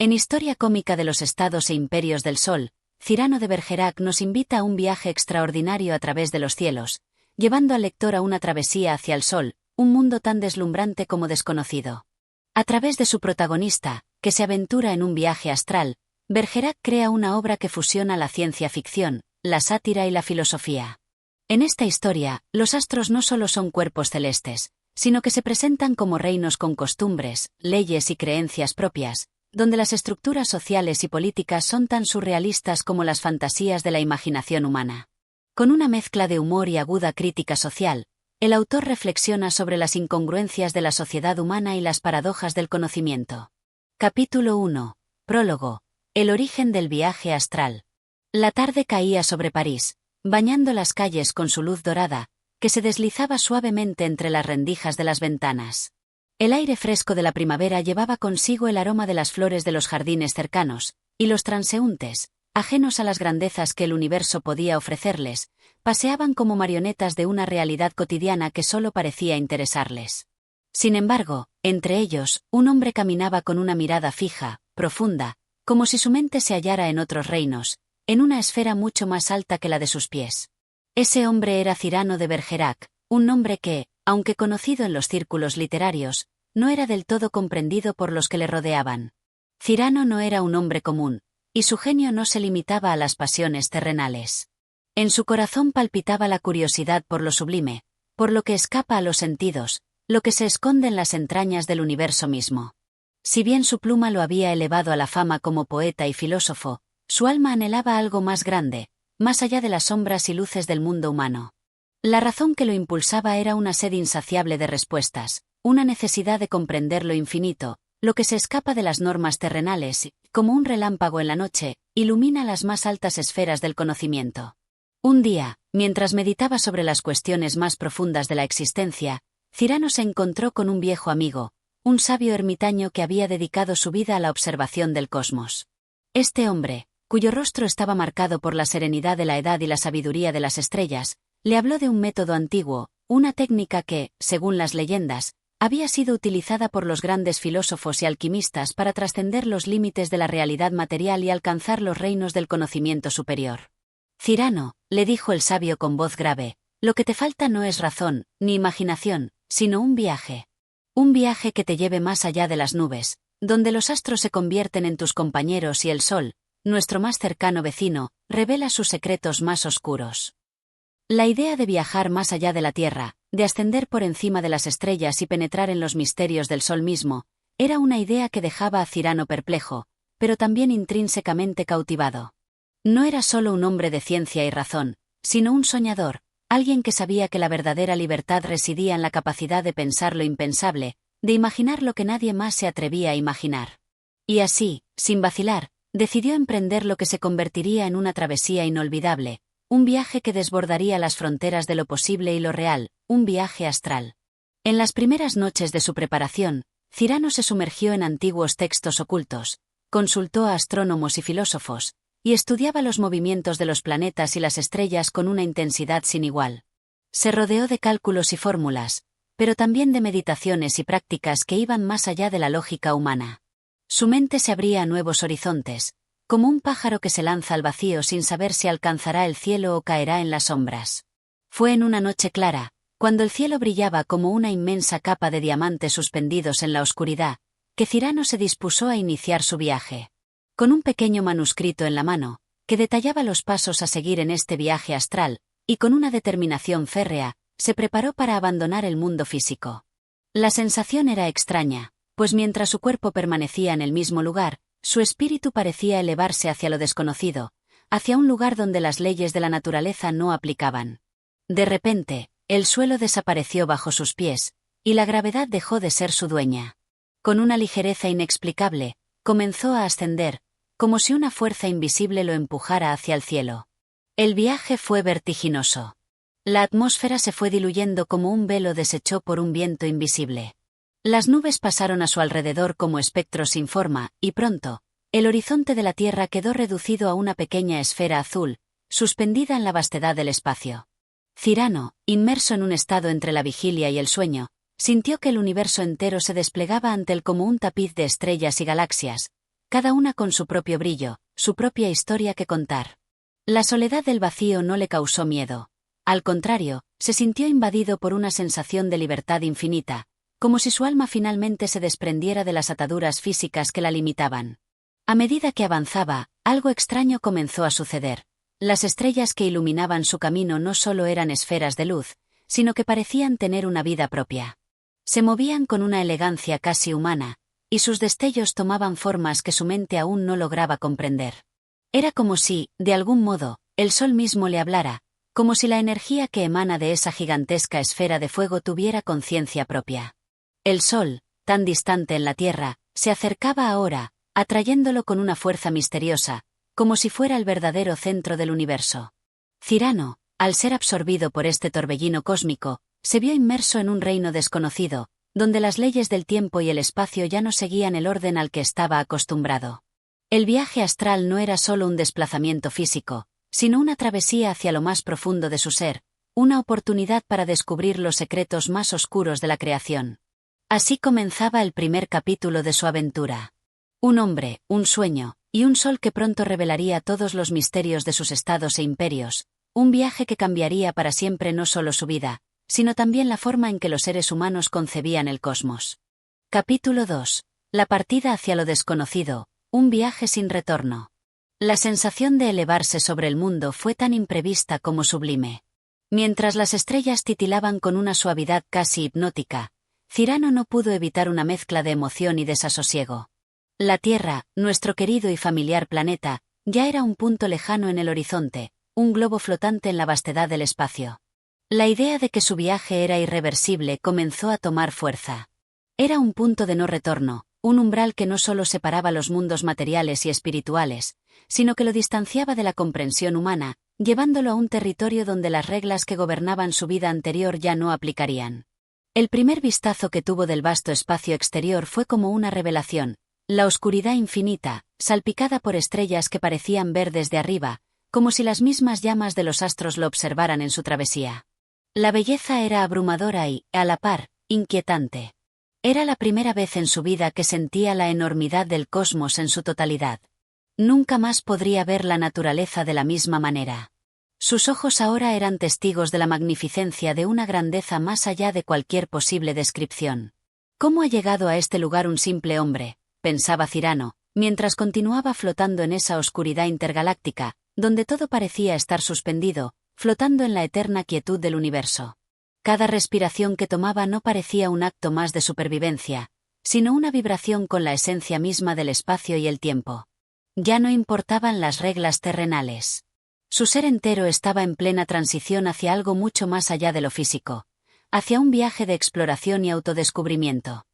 En Historia cómica de los estados e imperios del Sol, Cyrano de Bergerac nos invita a un viaje extraordinario a través de los cielos, llevando al lector a una travesía hacia el Sol, un mundo tan deslumbrante como desconocido. A través de su protagonista, que se aventura en un viaje astral, Bergerac crea una obra que fusiona la ciencia ficción, la sátira y la filosofía. En esta historia, los astros no solo son cuerpos celestes, sino que se presentan como reinos con costumbres, leyes y creencias propias, donde las estructuras sociales y políticas son tan surrealistas como las fantasías de la imaginación humana. Con una mezcla de humor y aguda crítica social, el autor reflexiona sobre las incongruencias de la sociedad humana y las paradojas del conocimiento. Capítulo 1. Prólogo. El origen del viaje astral. La tarde caía sobre París, bañando las calles con su luz dorada, que se deslizaba suavemente entre las rendijas de las ventanas. El aire fresco de la primavera llevaba consigo el aroma de las flores de los jardines cercanos, y los transeúntes, ajenos a las grandezas que el universo podía ofrecerles, paseaban como marionetas de una realidad cotidiana que solo parecía interesarles. Sin embargo, entre ellos, un hombre caminaba con una mirada fija, profunda, como si su mente se hallara en otros reinos, en una esfera mucho más alta que la de sus pies. Ese hombre era Cyrano de Bergerac, un nombre que, aunque conocido en los círculos literarios, no era del todo comprendido por los que le rodeaban. Cyrano no era un hombre común, y su genio no se limitaba a las pasiones terrenales. En su corazón palpitaba la curiosidad por lo sublime, por lo que escapa a los sentidos, lo que se esconde en las entrañas del universo mismo. Si bien su pluma lo había elevado a la fama como poeta y filósofo, su alma anhelaba algo más grande, más allá de las sombras y luces del mundo humano. La razón que lo impulsaba era una sed insaciable de respuestas, una necesidad de comprender lo infinito, lo que se escapa de las normas terrenales y, como un relámpago en la noche, ilumina las más altas esferas del conocimiento. Un día, mientras meditaba sobre las cuestiones más profundas de la existencia, Cyrano se encontró con un viejo amigo, un sabio ermitaño que había dedicado su vida a la observación del cosmos. Este hombre, cuyo rostro estaba marcado por la serenidad de la edad y la sabiduría de las estrellas, le habló de un método antiguo, una técnica que, según las leyendas, había sido utilizada por los grandes filósofos y alquimistas para trascender los límites de la realidad material y alcanzar los reinos del conocimiento superior. Cyrano, le dijo el sabio con voz grave, lo que te falta no es razón, ni imaginación, sino un viaje. Un viaje que te lleve más allá de las nubes, donde los astros se convierten en tus compañeros y el sol, nuestro más cercano vecino, revela sus secretos más oscuros. La idea de viajar más allá de la Tierra, de ascender por encima de las estrellas y penetrar en los misterios del Sol mismo, era una idea que dejaba a Cyrano perplejo, pero también intrínsecamente cautivado. No era solo un hombre de ciencia y razón, sino un soñador, alguien que sabía que la verdadera libertad residía en la capacidad de pensar lo impensable, de imaginar lo que nadie más se atrevía a imaginar. Y así, sin vacilar, decidió emprender lo que se convertiría en una travesía inolvidable, un viaje que desbordaría las fronteras de lo posible y lo real, un viaje astral. En las primeras noches de su preparación, Cyrano se sumergió en antiguos textos ocultos, consultó a astrónomos y filósofos, y estudiaba los movimientos de los planetas y las estrellas con una intensidad sin igual. Se rodeó de cálculos y fórmulas, pero también de meditaciones y prácticas que iban más allá de la lógica humana. Su mente se abría a nuevos horizontes, como un pájaro que se lanza al vacío sin saber si alcanzará el cielo o caerá en las sombras. Fue en una noche clara, cuando el cielo brillaba como una inmensa capa de diamantes suspendidos en la oscuridad, que Cyrano se dispuso a iniciar su viaje. Con un pequeño manuscrito en la mano, que detallaba los pasos a seguir en este viaje astral, y con una determinación férrea, se preparó para abandonar el mundo físico. La sensación era extraña, pues mientras su cuerpo permanecía en el mismo lugar, su espíritu parecía elevarse hacia lo desconocido, hacia un lugar donde las leyes de la naturaleza no aplicaban. De repente, el suelo desapareció bajo sus pies, y la gravedad dejó de ser su dueña. Con una ligereza inexplicable, comenzó a ascender, como si una fuerza invisible lo empujara hacia el cielo. El viaje fue vertiginoso. La atmósfera se fue diluyendo como un velo deshecho por un viento invisible. Las nubes pasaron a su alrededor como espectros sin forma, y pronto, el horizonte de la Tierra quedó reducido a una pequeña esfera azul, suspendida en la vastedad del espacio. Cyrano, inmerso en un estado entre la vigilia y el sueño, sintió que el universo entero se desplegaba ante él como un tapiz de estrellas y galaxias, cada una con su propio brillo, su propia historia que contar. La soledad del vacío no le causó miedo. Al contrario, se sintió invadido por una sensación de libertad infinita, como si su alma finalmente se desprendiera de las ataduras físicas que la limitaban. A medida que avanzaba, algo extraño comenzó a suceder. Las estrellas que iluminaban su camino no solo eran esferas de luz, sino que parecían tener una vida propia. Se movían con una elegancia casi humana, y sus destellos tomaban formas que su mente aún no lograba comprender. Era como si, de algún modo, el sol mismo le hablara, como si la energía que emana de esa gigantesca esfera de fuego tuviera conciencia propia. El sol, tan distante en la Tierra, se acercaba ahora, atrayéndolo con una fuerza misteriosa, como si fuera el verdadero centro del universo. Cyrano, al ser absorbido por este torbellino cósmico, se vio inmerso en un reino desconocido, donde las leyes del tiempo y el espacio ya no seguían el orden al que estaba acostumbrado. El viaje astral no era solo un desplazamiento físico, sino una travesía hacia lo más profundo de su ser, una oportunidad para descubrir los secretos más oscuros de la creación. Así comenzaba el primer capítulo de su aventura. Un hombre, un sueño, y un sol que pronto revelaría todos los misterios de sus estados e imperios, un viaje que cambiaría para siempre no solo su vida, sino también la forma en que los seres humanos concebían el cosmos. Capítulo 2. La partida hacia lo desconocido, un viaje sin retorno. La sensación de elevarse sobre el mundo fue tan imprevista como sublime. Mientras las estrellas titilaban con una suavidad casi hipnótica, Cyrano no pudo evitar una mezcla de emoción y desasosiego. La Tierra, nuestro querido y familiar planeta, ya era un punto lejano en el horizonte, un globo flotante en la vastedad del espacio. La idea de que su viaje era irreversible comenzó a tomar fuerza. Era un punto de no retorno, un umbral que no solo separaba los mundos materiales y espirituales, sino que lo distanciaba de la comprensión humana, llevándolo a un territorio donde las reglas que gobernaban su vida anterior ya no aplicarían. El primer vistazo que tuvo del vasto espacio exterior fue como una revelación, la oscuridad infinita, salpicada por estrellas que parecían ver desde arriba, como si las mismas llamas de los astros lo observaran en su travesía. La belleza era abrumadora y, a la par, inquietante. Era la primera vez en su vida que sentía la enormidad del cosmos en su totalidad. Nunca más podría ver la naturaleza de la misma manera. Sus ojos ahora eran testigos de la magnificencia de una grandeza más allá de cualquier posible descripción. ¿Cómo ha llegado a este lugar un simple hombre?, pensaba Cyrano, mientras continuaba flotando en esa oscuridad intergaláctica, donde todo parecía estar suspendido, flotando en la eterna quietud del universo. Cada respiración que tomaba no parecía un acto más de supervivencia, sino una vibración con la esencia misma del espacio y el tiempo. Ya no importaban las reglas terrenales. Su ser entero estaba en plena transición hacia algo mucho más allá de lo físico, hacia un viaje de exploración y autodescubrimiento.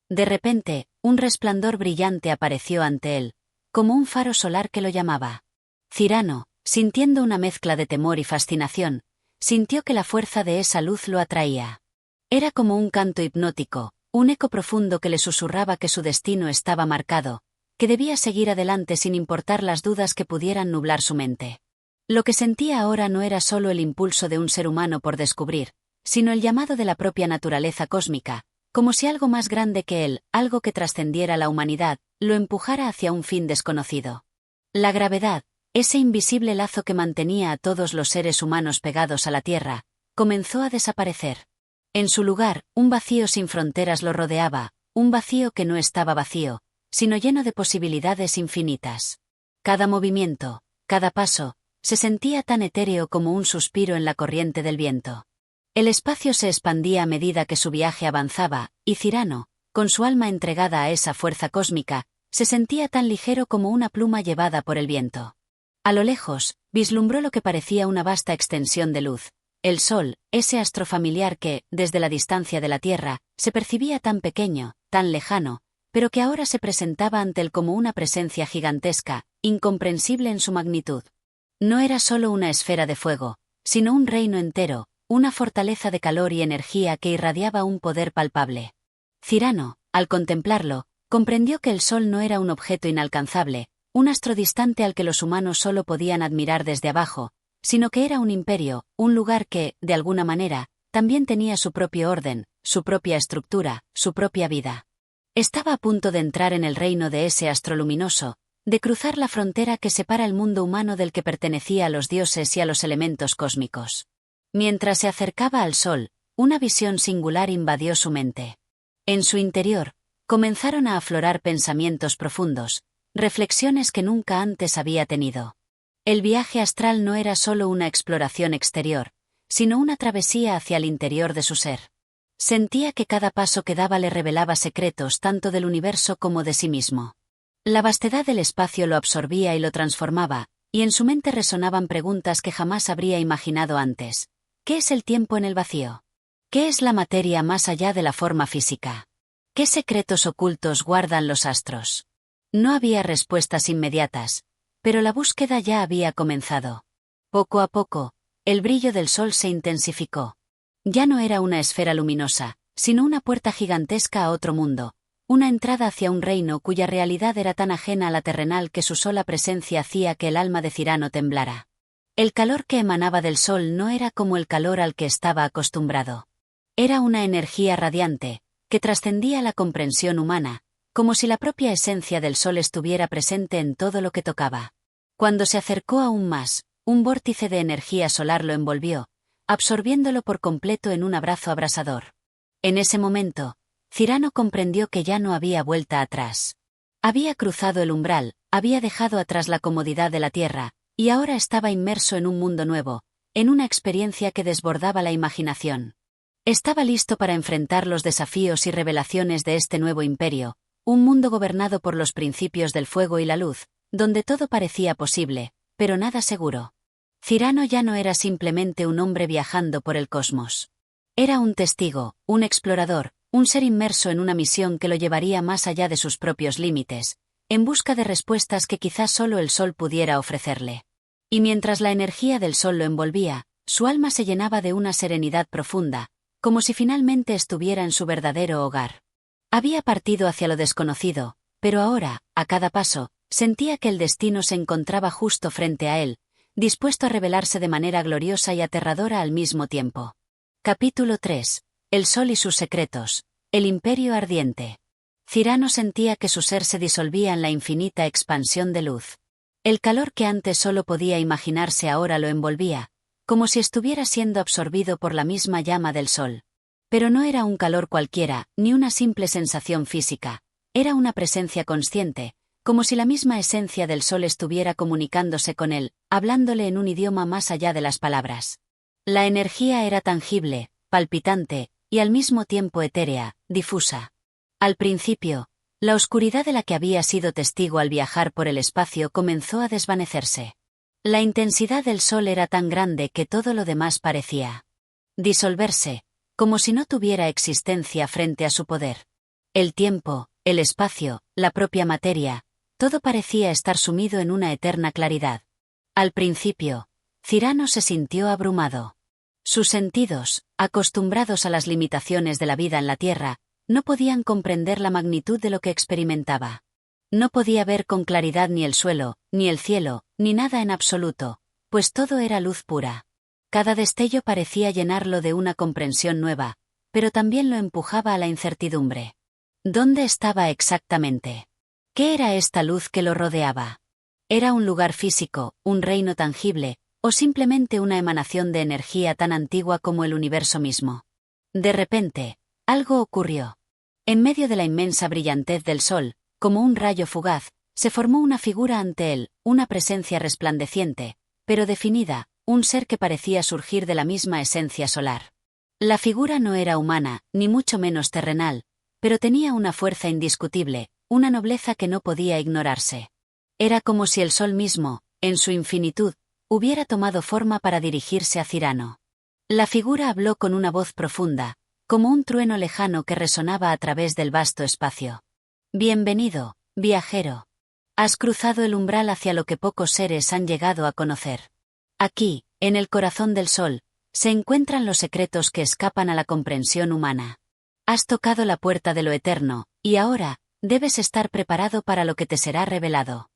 De repente, un resplandor brillante apareció ante él, como un faro solar que lo llamaba. Cyrano, sintiendo una mezcla de temor y fascinación, sintió que la fuerza de esa luz lo atraía. Era como un canto hipnótico, un eco profundo que le susurraba que su destino estaba marcado, que debía seguir adelante sin importar las dudas que pudieran nublar su mente. Lo que sentía ahora no era solo el impulso de un ser humano por descubrir, sino el llamado de la propia naturaleza cósmica, como si algo más grande que él, algo que trascendiera la humanidad, lo empujara hacia un fin desconocido. La gravedad, ese invisible lazo que mantenía a todos los seres humanos pegados a la Tierra, comenzó a desaparecer. En su lugar, un vacío sin fronteras lo rodeaba, un vacío que no estaba vacío, sino lleno de posibilidades infinitas. Cada movimiento, cada paso, se sentía tan etéreo como un suspiro en la corriente del viento. El espacio se expandía a medida que su viaje avanzaba, y Cyrano, con su alma entregada a esa fuerza cósmica, se sentía tan ligero como una pluma llevada por el viento. A lo lejos, vislumbró lo que parecía una vasta extensión de luz, el Sol, ese astro familiar que, desde la distancia de la Tierra, se percibía tan pequeño, tan lejano, pero que ahora se presentaba ante él como una presencia gigantesca, incomprensible en su magnitud. No era solo una esfera de fuego, sino un reino entero, una fortaleza de calor y energía que irradiaba un poder palpable. Cyrano, al contemplarlo, comprendió que el Sol no era un objeto inalcanzable, un astro distante al que los humanos solo podían admirar desde abajo, sino que era un imperio, un lugar que, de alguna manera, también tenía su propio orden, su propia estructura, su propia vida. Estaba a punto de entrar en el reino de ese astro luminoso, de cruzar la frontera que separa el mundo humano del que pertenecía a los dioses y a los elementos cósmicos. Mientras se acercaba al sol, una visión singular invadió su mente. En su interior, comenzaron a aflorar pensamientos profundos, reflexiones que nunca antes había tenido. El viaje astral no era solo una exploración exterior, sino una travesía hacia el interior de su ser. Sentía que cada paso que daba le revelaba secretos tanto del universo como de sí mismo. La vastedad del espacio lo absorbía y lo transformaba, y en su mente resonaban preguntas que jamás habría imaginado antes. ¿Qué es el tiempo en el vacío? ¿Qué es la materia más allá de la forma física? ¿Qué secretos ocultos guardan los astros? No había respuestas inmediatas, pero la búsqueda ya había comenzado. Poco a poco, el brillo del sol se intensificó. Ya no era una esfera luminosa, sino una puerta gigantesca a otro mundo, una entrada hacia un reino cuya realidad era tan ajena a la terrenal que su sola presencia hacía que el alma de Cyrano temblara. El calor que emanaba del sol no era como el calor al que estaba acostumbrado. Era una energía radiante, que trascendía la comprensión humana, como si la propia esencia del sol estuviera presente en todo lo que tocaba. Cuando se acercó aún más, un vórtice de energía solar lo envolvió, absorbiéndolo por completo en un abrazo abrasador. En ese momento, Cyrano comprendió que ya no había vuelta atrás. Había cruzado el umbral, había dejado atrás la comodidad de la tierra, y ahora estaba inmerso en un mundo nuevo, en una experiencia que desbordaba la imaginación. Estaba listo para enfrentar los desafíos y revelaciones de este nuevo imperio, un mundo gobernado por los principios del fuego y la luz, donde todo parecía posible, pero nada seguro. Cyrano ya no era simplemente un hombre viajando por el cosmos. Era un testigo, un explorador, un ser inmerso en una misión que lo llevaría más allá de sus propios límites, en busca de respuestas que quizás solo el sol pudiera ofrecerle. Y mientras la energía del sol lo envolvía, su alma se llenaba de una serenidad profunda, como si finalmente estuviera en su verdadero hogar. Había partido hacia lo desconocido, pero ahora, a cada paso, sentía que el destino se encontraba justo frente a él, dispuesto a revelarse de manera gloriosa y aterradora al mismo tiempo. Capítulo 3. El sol y sus secretos. El imperio ardiente. Cyrano sentía que su ser se disolvía en la infinita expansión de luz. El calor que antes solo podía imaginarse ahora lo envolvía, como si estuviera siendo absorbido por la misma llama del sol. Pero no era un calor cualquiera, ni una simple sensación física, era una presencia consciente, como si la misma esencia del sol estuviera comunicándose con él, hablándole en un idioma más allá de las palabras. La energía era tangible, palpitante, y al mismo tiempo etérea, difusa. Al principio, la oscuridad de la que había sido testigo al viajar por el espacio comenzó a desvanecerse. La intensidad del sol era tan grande que todo lo demás parecía disolverse, como si no tuviera existencia frente a su poder. El tiempo, el espacio, la propia materia, todo parecía estar sumido en una eterna claridad. Al principio, Cyrano se sintió abrumado. Sus sentidos, acostumbrados a las limitaciones de la vida en la tierra, no podían comprender la magnitud de lo que experimentaba. No podía ver con claridad ni el suelo, ni el cielo, ni nada en absoluto, pues todo era luz pura. Cada destello parecía llenarlo de una comprensión nueva, pero también lo empujaba a la incertidumbre. ¿Dónde estaba exactamente? ¿Qué era esta luz que lo rodeaba? ¿Era un lugar físico, un reino tangible, o simplemente una emanación de energía tan antigua como el universo mismo? De repente, algo ocurrió. En medio de la inmensa brillantez del sol, como un rayo fugaz, se formó una figura ante él, una presencia resplandeciente, pero definida, un ser que parecía surgir de la misma esencia solar. La figura no era humana, ni mucho menos terrenal, pero tenía una fuerza indiscutible, una nobleza que no podía ignorarse. Era como si el sol mismo, en su infinitud, hubiera tomado forma para dirigirse a Cyrano. La figura habló con una voz profunda, como un trueno lejano que resonaba a través del vasto espacio. Bienvenido, viajero. Has cruzado el umbral hacia lo que pocos seres han llegado a conocer. Aquí, en el corazón del sol, se encuentran los secretos que escapan a la comprensión humana. Has tocado la puerta de lo eterno, y ahora, debes estar preparado para lo que te será revelado.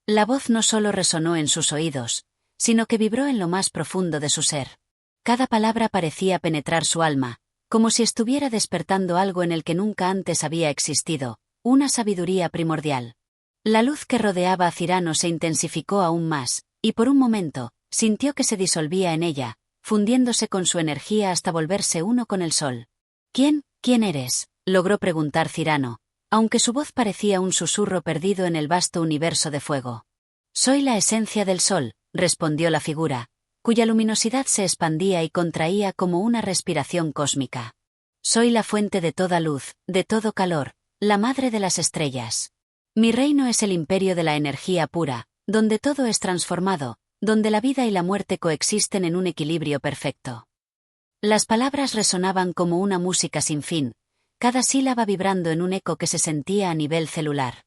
La voz no solo resonó en sus oídos, sino que vibró en lo más profundo de su ser. Cada palabra parecía penetrar su alma, como si estuviera despertando algo en el que nunca antes había existido, una sabiduría primordial. La luz que rodeaba a Cyrano se intensificó aún más, y por un momento, sintió que se disolvía en ella, fundiéndose con su energía hasta volverse uno con el sol. ¿Quién eres?, logró preguntar Cyrano, aunque su voz parecía un susurro perdido en el vasto universo de fuego. Soy la esencia del sol, respondió la figura, cuya luminosidad se expandía y contraía como una respiración cósmica. Soy la fuente de toda luz, de todo calor, la madre de las estrellas. Mi reino es el imperio de la energía pura, donde todo es transformado, donde la vida y la muerte coexisten en un equilibrio perfecto. Las palabras resonaban como una música sin fin, cada sílaba vibrando en un eco que se sentía a nivel celular.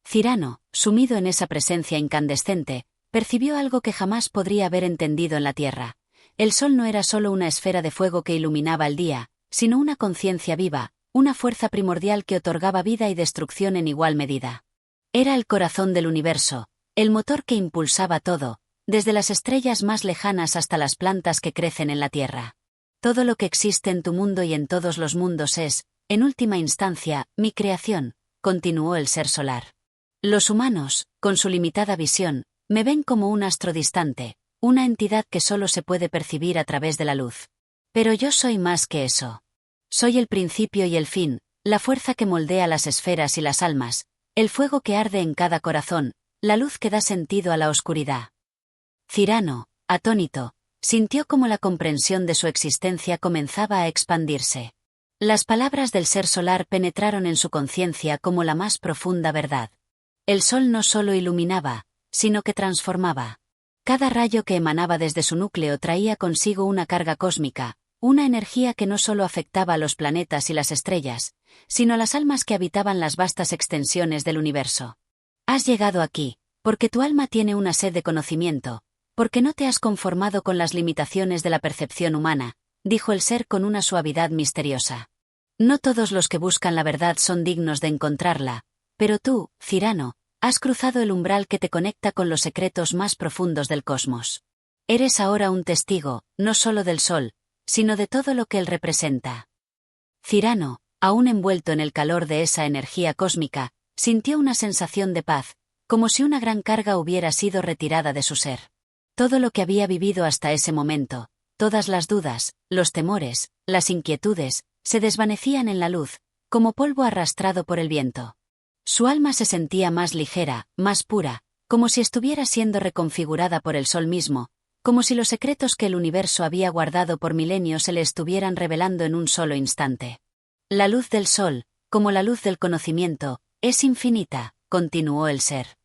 Cyrano, sumido en esa presencia incandescente, percibió algo que jamás podría haber entendido en la Tierra. El sol no era solo una esfera de fuego que iluminaba el día, sino una conciencia viva, una fuerza primordial que otorgaba vida y destrucción en igual medida. Era el corazón del universo, el motor que impulsaba todo, desde las estrellas más lejanas hasta las plantas que crecen en la Tierra. Todo lo que existe en tu mundo y en todos los mundos es, en última instancia, mi creación, continuó el ser solar. Los humanos, con su limitada visión, me ven como un astro distante, una entidad que solo se puede percibir a través de la luz. Pero yo soy más que eso. Soy el principio y el fin, la fuerza que moldea las esferas y las almas, el fuego que arde en cada corazón, la luz que da sentido a la oscuridad. Cyrano, atónito, sintió como la comprensión de su existencia comenzaba a expandirse. Las palabras del ser solar penetraron en su conciencia como la más profunda verdad. El sol no solo iluminaba, sino que transformaba. Cada rayo que emanaba desde su núcleo traía consigo una carga cósmica, una energía que no solo afectaba a los planetas y las estrellas, sino a las almas que habitaban las vastas extensiones del universo. Has llegado aquí, porque tu alma tiene una sed de conocimiento, porque no te has conformado con las limitaciones de la percepción humana, dijo el ser con una suavidad misteriosa. No todos los que buscan la verdad son dignos de encontrarla, pero tú, Cyrano, has cruzado el umbral que te conecta con los secretos más profundos del cosmos. Eres ahora un testigo, no solo del sol, sino de todo lo que él representa. Cyrano, aún envuelto en el calor de esa energía cósmica, sintió una sensación de paz, como si una gran carga hubiera sido retirada de su ser. Todo lo que había vivido hasta ese momento, todas las dudas, los temores, las inquietudes, se desvanecían en la luz, como polvo arrastrado por el viento. Su alma se sentía más ligera, más pura, como si estuviera siendo reconfigurada por el sol mismo, como si los secretos que el universo había guardado por milenios se le estuvieran revelando en un solo instante. La luz del sol, como la luz del conocimiento, es infinita, continuó el ser.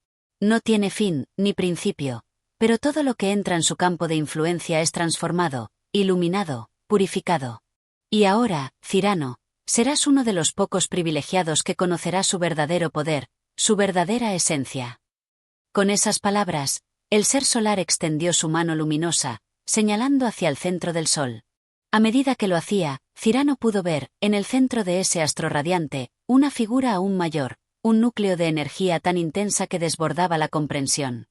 No tiene fin, ni principio, pero todo lo que entra en su campo de influencia es transformado, iluminado, purificado. Y ahora, Cyrano, serás uno de los pocos privilegiados que conocerá su verdadero poder, su verdadera esencia. Con esas palabras, el ser solar extendió su mano luminosa, señalando hacia el centro del sol. A medida que lo hacía, Cyrano pudo ver, en el centro de ese astro radiante, una figura aún mayor, un núcleo de energía tan intensa que desbordaba la comprensión.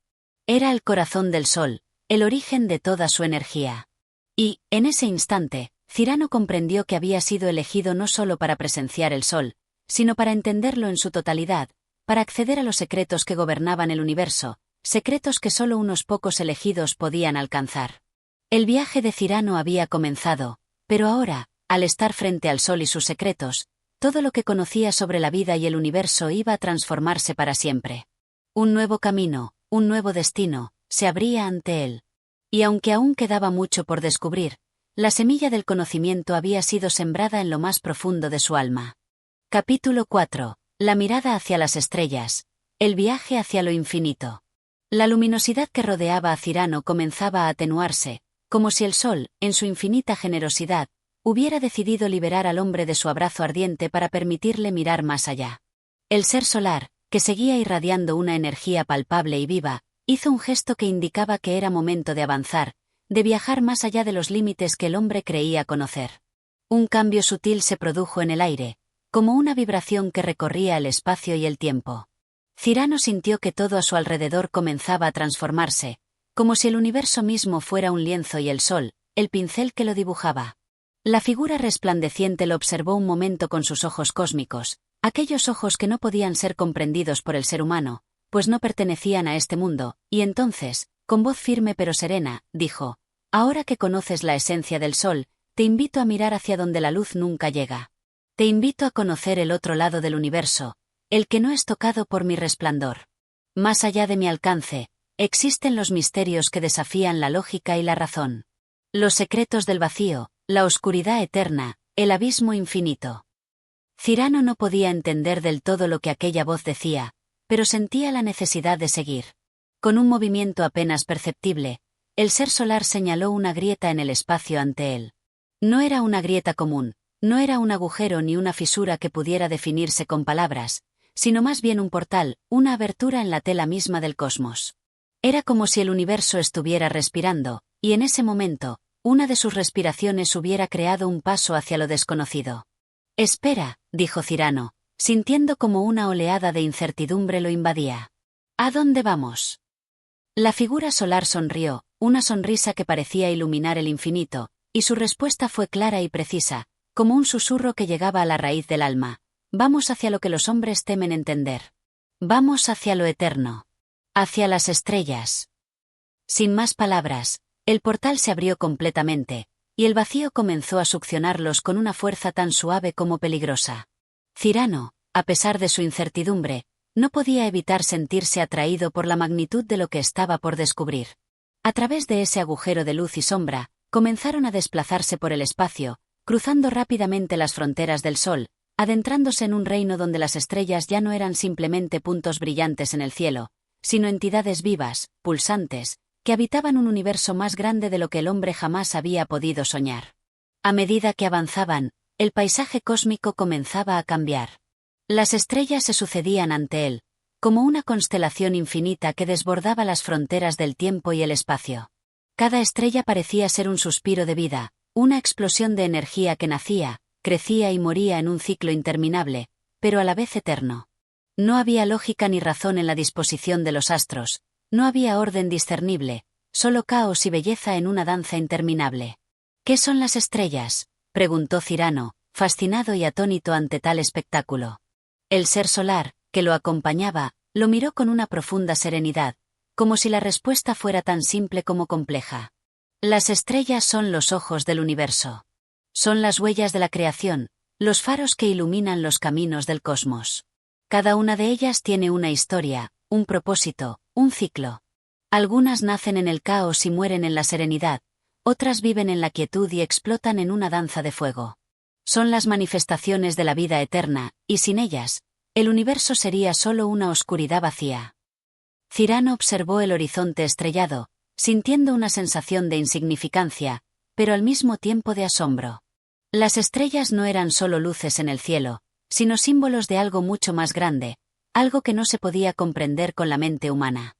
Era el corazón del sol, el origen de toda su energía. Y, en ese instante, Cyrano comprendió que había sido elegido no solo para presenciar el sol, sino para entenderlo en su totalidad, para acceder a los secretos que gobernaban el universo, secretos que solo unos pocos elegidos podían alcanzar. El viaje de Cyrano había comenzado, pero ahora, al estar frente al sol y sus secretos, todo lo que conocía sobre la vida y el universo iba a transformarse para siempre. Un nuevo camino, un nuevo destino, se abría ante él. Y aunque aún quedaba mucho por descubrir, la semilla del conocimiento había sido sembrada en lo más profundo de su alma. Capítulo 4. La mirada hacia las estrellas. El viaje hacia lo infinito. La luminosidad que rodeaba a Cyrano comenzaba a atenuarse, como si el sol, en su infinita generosidad, hubiera decidido liberar al hombre de su abrazo ardiente para permitirle mirar más allá. El ser solar, que seguía irradiando una energía palpable y viva, hizo un gesto que indicaba que era momento de avanzar, de viajar más allá de los límites que el hombre creía conocer. Un cambio sutil se produjo en el aire, como una vibración que recorría el espacio y el tiempo. Cyrano sintió que todo a su alrededor comenzaba a transformarse, como si el universo mismo fuera un lienzo y el sol, el pincel que lo dibujaba. La figura resplandeciente lo observó un momento con sus ojos cósmicos, aquellos ojos que no podían ser comprendidos por el ser humano, pues no pertenecían a este mundo, y entonces, con voz firme pero serena, dijo: «Ahora que conoces la esencia del sol, te invito a mirar hacia donde la luz nunca llega. Te invito a conocer el otro lado del universo, el que no es tocado por mi resplandor. Más allá de mi alcance, existen los misterios que desafían la lógica y la razón. Los secretos del vacío, la oscuridad eterna, el abismo infinito». Cyrano no podía entender del todo lo que aquella voz decía, pero sentía la necesidad de seguir. Con un movimiento apenas perceptible, el ser solar señaló una grieta en el espacio ante él. No era una grieta común, no era un agujero ni una fisura que pudiera definirse con palabras, sino más bien un portal, una abertura en la tela misma del cosmos. Era como si el universo estuviera respirando, y en ese momento, una de sus respiraciones hubiera creado un paso hacia lo desconocido. «Espera», dijo Cyrano, sintiendo como una oleada de incertidumbre lo invadía. «¿A dónde vamos?». La figura solar sonrió, una sonrisa que parecía iluminar el infinito, y su respuesta fue clara y precisa, como un susurro que llegaba a la raíz del alma. «Vamos hacia lo que los hombres temen entender. Vamos hacia lo eterno. Hacia las estrellas». Sin más palabras, el portal se abrió completamente, y el vacío comenzó a succionarlos con una fuerza tan suave como peligrosa. Cyrano, a pesar de su incertidumbre, no podía evitar sentirse atraído por la magnitud de lo que estaba por descubrir. A través de ese agujero de luz y sombra, comenzaron a desplazarse por el espacio, cruzando rápidamente las fronteras del sol, adentrándose en un reino donde las estrellas ya no eran simplemente puntos brillantes en el cielo, sino entidades vivas, pulsantes, que habitaban un universo más grande de lo que el hombre jamás había podido soñar. A medida que avanzaban, el paisaje cósmico comenzaba a cambiar. Las estrellas se sucedían ante él, como una constelación infinita que desbordaba las fronteras del tiempo y el espacio. Cada estrella parecía ser un suspiro de vida, una explosión de energía que nacía, crecía y moría en un ciclo interminable, pero a la vez eterno. No había lógica ni razón en la disposición de los astros, no había orden discernible, solo caos y belleza en una danza interminable. «¿Qué son las estrellas?», preguntó Cyrano, fascinado y atónito ante tal espectáculo. El ser solar, que lo acompañaba, lo miró con una profunda serenidad, como si la respuesta fuera tan simple como compleja. «Las estrellas son los ojos del universo. Son las huellas de la creación, los faros que iluminan los caminos del cosmos. Cada una de ellas tiene una historia, un propósito, un ciclo. Algunas nacen en el caos y mueren en la serenidad, otras viven en la quietud y explotan en una danza de fuego. Son las manifestaciones de la vida eterna, y sin ellas, el universo sería solo una oscuridad vacía». Cyrano observó el horizonte estrellado, sintiendo una sensación de insignificancia, pero al mismo tiempo de asombro. Las estrellas no eran solo luces en el cielo, sino símbolos de algo mucho más grande, algo que no se podía comprender con la mente humana.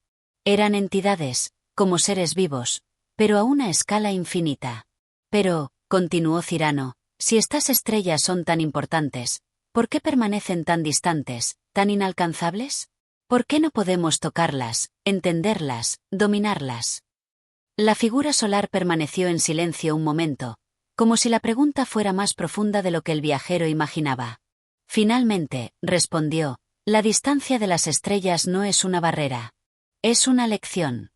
Eran entidades, como seres vivos, pero a una escala infinita. «Pero», continuó Cyrano, «si estas estrellas son tan importantes, ¿por qué permanecen tan distantes, tan inalcanzables? ¿Por qué no podemos tocarlas, entenderlas, dominarlas?». La figura solar permaneció en silencio un momento, como si la pregunta fuera más profunda de lo que el viajero imaginaba. Finalmente, respondió: «La distancia de las estrellas no es una barrera. Es una lección.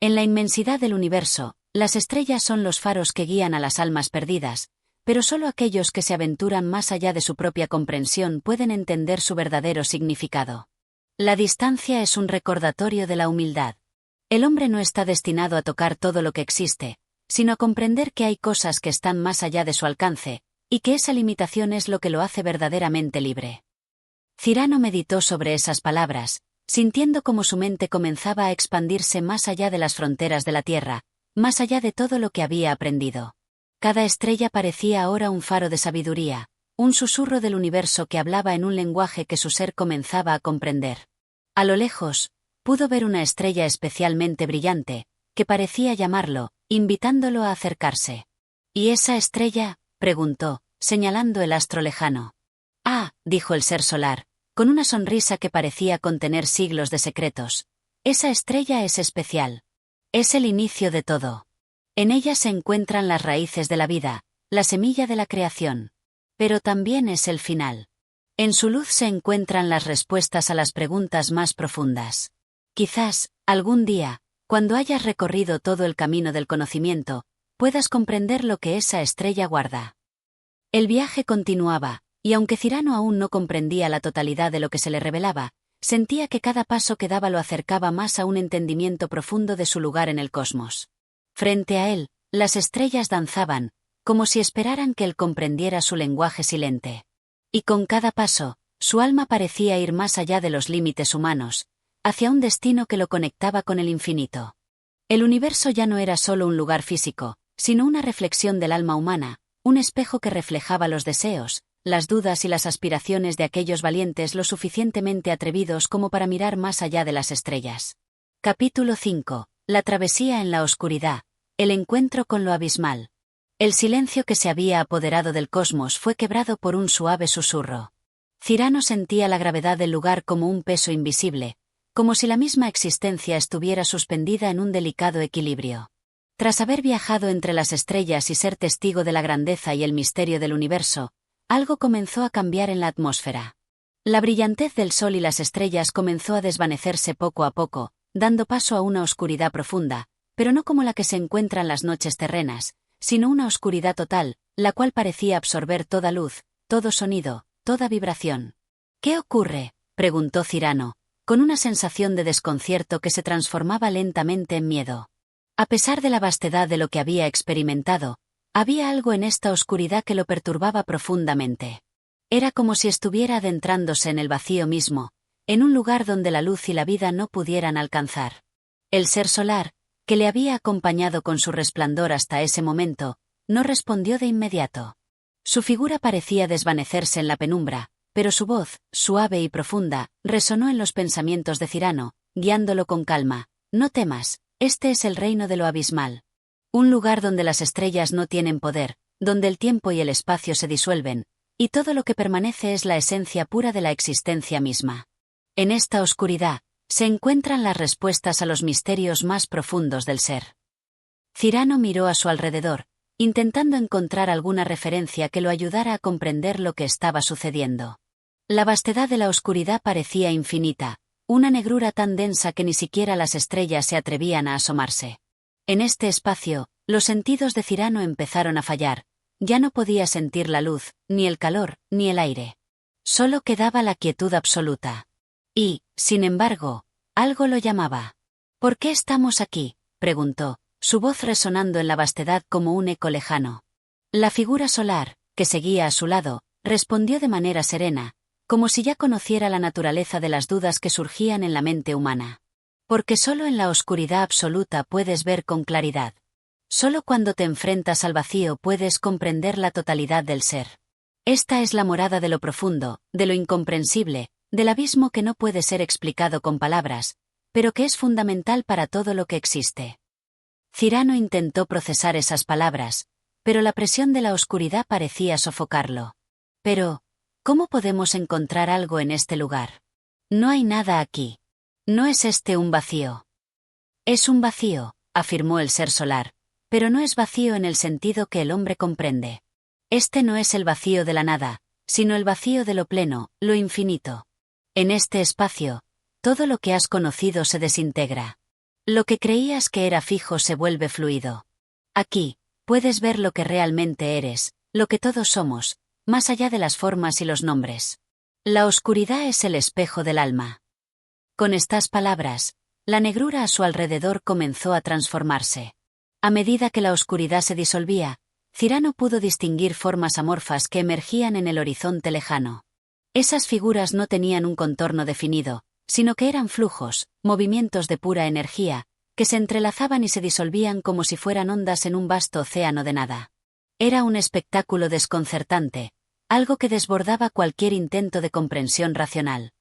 En la inmensidad del universo, las estrellas son los faros que guían a las almas perdidas, pero solo aquellos que se aventuran más allá de su propia comprensión pueden entender su verdadero significado. La distancia es un recordatorio de la humildad. El hombre no está destinado a tocar todo lo que existe, sino a comprender que hay cosas que están más allá de su alcance, y que esa limitación es lo que lo hace verdaderamente libre». Cyrano meditó sobre esas palabras, sintiendo como su mente comenzaba a expandirse más allá de las fronteras de la Tierra, más allá de todo lo que había aprendido. Cada estrella parecía ahora un faro de sabiduría, un susurro del universo que hablaba en un lenguaje que su ser comenzaba a comprender. A lo lejos, pudo ver una estrella especialmente brillante, que parecía llamarlo, invitándolo a acercarse. «¿Y esa estrella?», preguntó, señalando el astro lejano. «Ah», dijo el ser solar, con una sonrisa que parecía contener siglos de secretos, «esa estrella es especial. Es el inicio de todo. En ella se encuentran las raíces de la vida, la semilla de la creación. Pero también es el final. En su luz se encuentran las respuestas a las preguntas más profundas. Quizás, algún día, cuando hayas recorrido todo el camino del conocimiento, puedas comprender lo que esa estrella guarda. El viaje continuaba, y aunque Cyrano aún no comprendía la totalidad de lo que se le revelaba, sentía que cada paso que daba lo acercaba más a un entendimiento profundo de su lugar en el cosmos. Frente a él, las estrellas danzaban, como si esperaran que él comprendiera su lenguaje silente. Y con cada paso, su alma parecía ir más allá de los límites humanos, hacia un destino que lo conectaba con el infinito. El universo ya no era solo un lugar físico, sino una reflexión del alma humana, un espejo que reflejaba los deseos, las dudas y las aspiraciones de aquellos valientes lo suficientemente atrevidos como para mirar más allá de las estrellas. Capítulo 5. La travesía en la oscuridad. El encuentro con lo abismal. El silencio que se había apoderado del cosmos fue quebrado por un suave susurro. Cyrano sentía la gravedad del lugar como un peso invisible, como si la misma existencia estuviera suspendida en un delicado equilibrio. Tras haber viajado entre las estrellas y ser testigo de la grandeza y el misterio del universo, algo comenzó a cambiar en la atmósfera. La brillantez del sol y las estrellas comenzó a desvanecerse poco a poco, dando paso a una oscuridad profunda, pero no como la que se encuentra en las noches terrenas, sino una oscuridad total, la cual parecía absorber toda luz, todo sonido, toda vibración. ¿Qué ocurre?, preguntó Cyrano, con una sensación de desconcierto que se transformaba lentamente en miedo. A pesar de la vastedad de lo que había experimentado, había algo en esta oscuridad que lo perturbaba profundamente. Era como si estuviera adentrándose en el vacío mismo, en un lugar donde la luz y la vida no pudieran alcanzar. El ser solar, que le había acompañado con su resplandor hasta ese momento, no respondió de inmediato. Su figura parecía desvanecerse en la penumbra, pero su voz, suave y profunda, resonó en los pensamientos de Cyrano, guiándolo con calma. No temas. Este es el reino de lo abismal. Un lugar donde las estrellas no tienen poder, donde el tiempo y el espacio se disuelven, y todo lo que permanece es la esencia pura de la existencia misma. En esta oscuridad, se encuentran las respuestas a los misterios más profundos del ser. Cyrano miró a su alrededor, intentando encontrar alguna referencia que lo ayudara a comprender lo que estaba sucediendo. La vastedad de la oscuridad parecía infinita, una negrura tan densa que ni siquiera las estrellas se atrevían a asomarse. En este espacio, los sentidos de Cyrano empezaron a fallar, ya no podía sentir la luz, ni el calor, ni el aire. Solo quedaba la quietud absoluta. Y, sin embargo, algo lo llamaba. ¿Por qué estamos aquí?, preguntó, su voz resonando en la vastedad como un eco lejano. La figura solar, que seguía a su lado, respondió de manera serena, como si ya conociera la naturaleza de las dudas que surgían en la mente humana. Porque solo en la oscuridad absoluta puedes ver con claridad. Solo cuando te enfrentas al vacío puedes comprender la totalidad del ser. Esta es la morada de lo profundo, de lo incomprensible, del abismo que no puede ser explicado con palabras, pero que es fundamental para todo lo que existe. Cyrano intentó procesar esas palabras, pero la presión de la oscuridad parecía sofocarlo. Pero, ¿cómo podemos encontrar algo en este lugar? No hay nada aquí. ¿No es este un vacío? Es un vacío, afirmó el ser solar, pero no es vacío en el sentido que el hombre comprende. Este no es el vacío de la nada, sino el vacío de lo pleno, lo infinito. En este espacio, todo lo que has conocido se desintegra. Lo que creías que era fijo se vuelve fluido. Aquí, puedes ver lo que realmente eres, lo que todos somos, más allá de las formas y los nombres. La oscuridad es el espejo del alma. Con estas palabras, la negrura a su alrededor comenzó a transformarse. A medida que la oscuridad se disolvía, Cyrano pudo distinguir formas amorfas que emergían en el horizonte lejano. Esas figuras no tenían un contorno definido, sino que eran flujos, movimientos de pura energía, que se entrelazaban y se disolvían como si fueran ondas en un vasto océano de nada. Era un espectáculo desconcertante, algo que desbordaba cualquier intento de comprensión racional.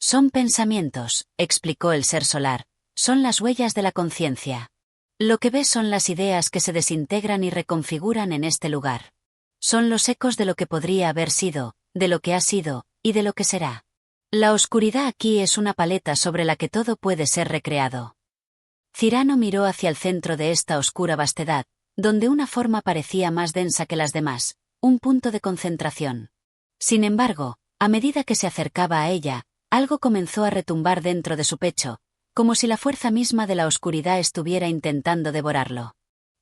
Son pensamientos, explicó el ser solar, son las huellas de la conciencia. Lo que ves son las ideas que se desintegran y reconfiguran en este lugar. Son los ecos de lo que podría haber sido, de lo que ha sido, y de lo que será. La oscuridad aquí es una paleta sobre la que todo puede ser recreado. Cyrano miró hacia el centro de esta oscura vastedad, donde una forma parecía más densa que las demás, un punto de concentración. Sin embargo, a medida que se acercaba a ella, algo comenzó a retumbar dentro de su pecho, como si la fuerza misma de la oscuridad estuviera intentando devorarlo.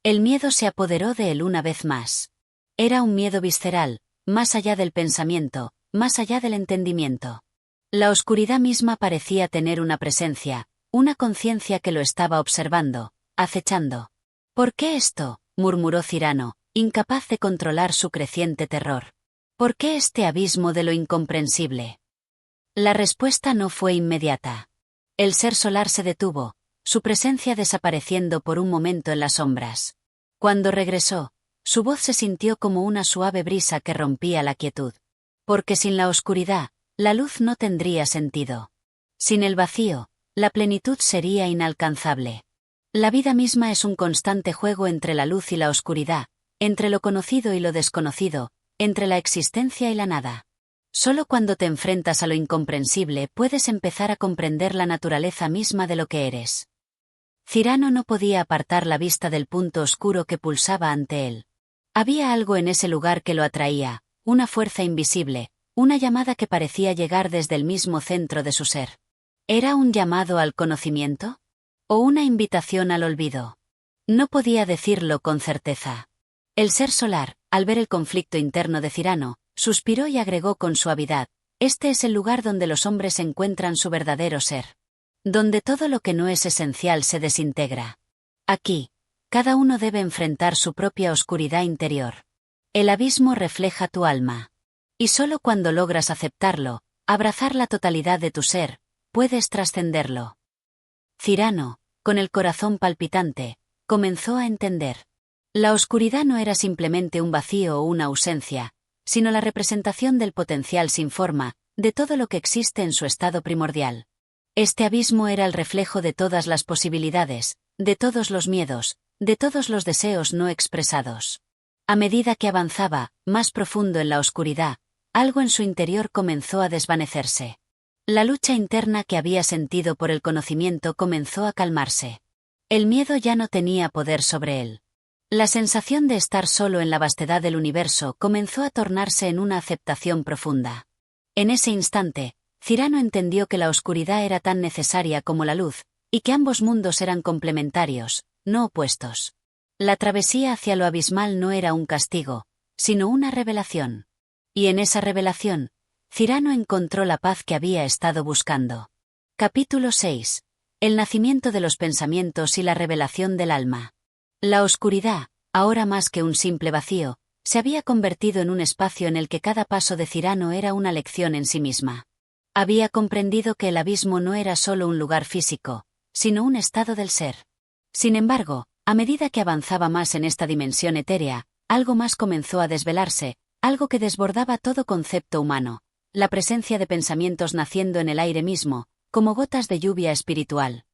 El miedo se apoderó de él una vez más. Era un miedo visceral, más allá del pensamiento, más allá del entendimiento. La oscuridad misma parecía tener una presencia, una conciencia que lo estaba observando, acechando. ¿Por qué esto?, murmuró Cyrano, incapaz de controlar su creciente terror. ¿Por qué este abismo de lo incomprensible? La respuesta no fue inmediata. El ser solar se detuvo, su presencia desapareciendo por un momento en las sombras. Cuando regresó, su voz se sintió como una suave brisa que rompía la quietud. Porque sin la oscuridad, la luz no tendría sentido. Sin el vacío, la plenitud sería inalcanzable. La vida misma es un constante juego entre la luz y la oscuridad, entre lo conocido y lo desconocido, entre la existencia y la nada. Solo cuando te enfrentas a lo incomprensible puedes empezar a comprender la naturaleza misma de lo que eres. Cyrano no podía apartar la vista del punto oscuro que pulsaba ante él. Había algo en ese lugar que lo atraía, una fuerza invisible, una llamada que parecía llegar desde el mismo centro de su ser. ¿Era un llamado al conocimiento? ¿O una invitación al olvido? No podía decirlo con certeza. El ser solar, al ver el conflicto interno de Cyrano, suspiró y agregó con suavidad: este es el lugar donde los hombres encuentran su verdadero ser. Donde todo lo que no es esencial se desintegra. Aquí, cada uno debe enfrentar su propia oscuridad interior. El abismo refleja tu alma. Y solo cuando logras aceptarlo, abrazar la totalidad de tu ser, puedes trascenderlo. Cyrano, con el corazón palpitante, comenzó a entender. La oscuridad no era simplemente un vacío o una ausencia, sino la representación del potencial sin forma, de todo lo que existe en su estado primordial. Este abismo era el reflejo de todas las posibilidades, de todos los miedos, de todos los deseos no expresados. A medida que avanzaba, más profundo en la oscuridad, algo en su interior comenzó a desvanecerse. La lucha interna que había sentido por el conocimiento comenzó a calmarse. El miedo ya no tenía poder sobre él. La sensación de estar solo en la vastedad del universo comenzó a tornarse en una aceptación profunda. En ese instante, Cyrano entendió que la oscuridad era tan necesaria como la luz, y que ambos mundos eran complementarios, no opuestos. La travesía hacia lo abismal no era un castigo, sino una revelación. Y en esa revelación, Cyrano encontró la paz que había estado buscando. Capítulo 6. El nacimiento de los pensamientos y la revelación del alma. La oscuridad, ahora más que un simple vacío, se había convertido en un espacio en el que cada paso de Cyrano era una lección en sí misma. Había comprendido que el abismo no era solo un lugar físico, sino un estado del ser. Sin embargo, a medida que avanzaba más en esta dimensión etérea, algo más comenzó a desvelarse, algo que desbordaba todo concepto humano, la presencia de pensamientos naciendo en el aire mismo, como gotas de lluvia espiritual.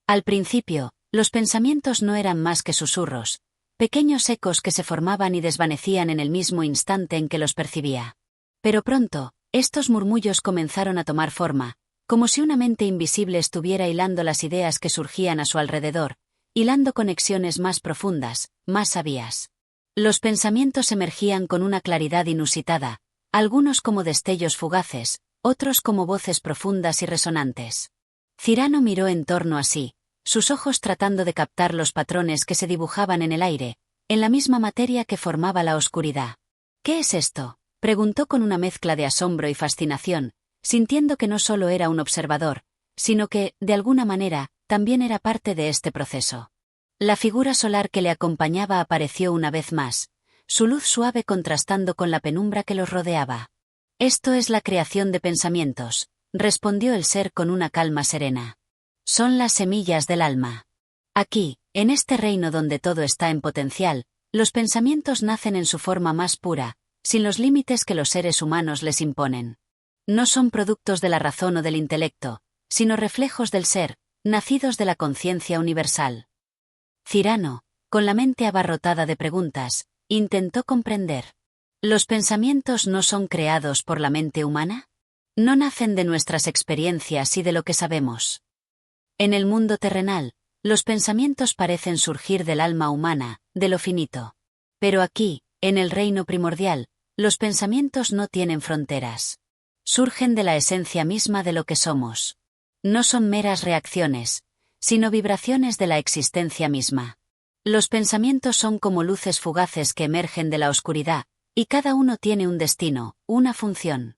Al principio, los pensamientos no eran más que susurros, pequeños ecos que se formaban y desvanecían en el mismo instante en que los percibía. Pero pronto, estos murmullos comenzaron a tomar forma, como si una mente invisible estuviera hilando las ideas que surgían a su alrededor, hilando conexiones más profundas, más sabias. Los pensamientos emergían con una claridad inusitada, algunos como destellos fugaces, otros como voces profundas y resonantes. Cyrano miró en torno a sí, sus ojos tratando de captar los patrones que se dibujaban en el aire, en la misma materia que formaba la oscuridad. ¿Qué es esto?, preguntó con una mezcla de asombro y fascinación, sintiendo que no solo era un observador, sino que, de alguna manera, también era parte de este proceso. La figura solar que le acompañaba apareció una vez más, su luz suave contrastando con la penumbra que los rodeaba. «Esto es la creación de pensamientos», respondió el ser con una calma serena. «Son las semillas del alma. Aquí, en este reino donde todo está en potencial, los pensamientos nacen en su forma más pura, sin los límites que los seres humanos les imponen. No son productos de la razón o del intelecto, sino reflejos del ser, nacidos de la conciencia universal». Cyrano, con la mente abarrotada de preguntas, intentó comprender. ¿Los pensamientos no son creados por la mente humana? ¿No nacen de nuestras experiencias y de lo que sabemos? En el mundo terrenal, los pensamientos parecen surgir del alma humana, de lo finito. Pero aquí, en el reino primordial, los pensamientos no tienen fronteras. Surgen de la esencia misma de lo que somos. No son meras reacciones, sino vibraciones de la existencia misma. Los pensamientos son como luces fugaces que emergen de la oscuridad, y cada uno tiene un destino, una función.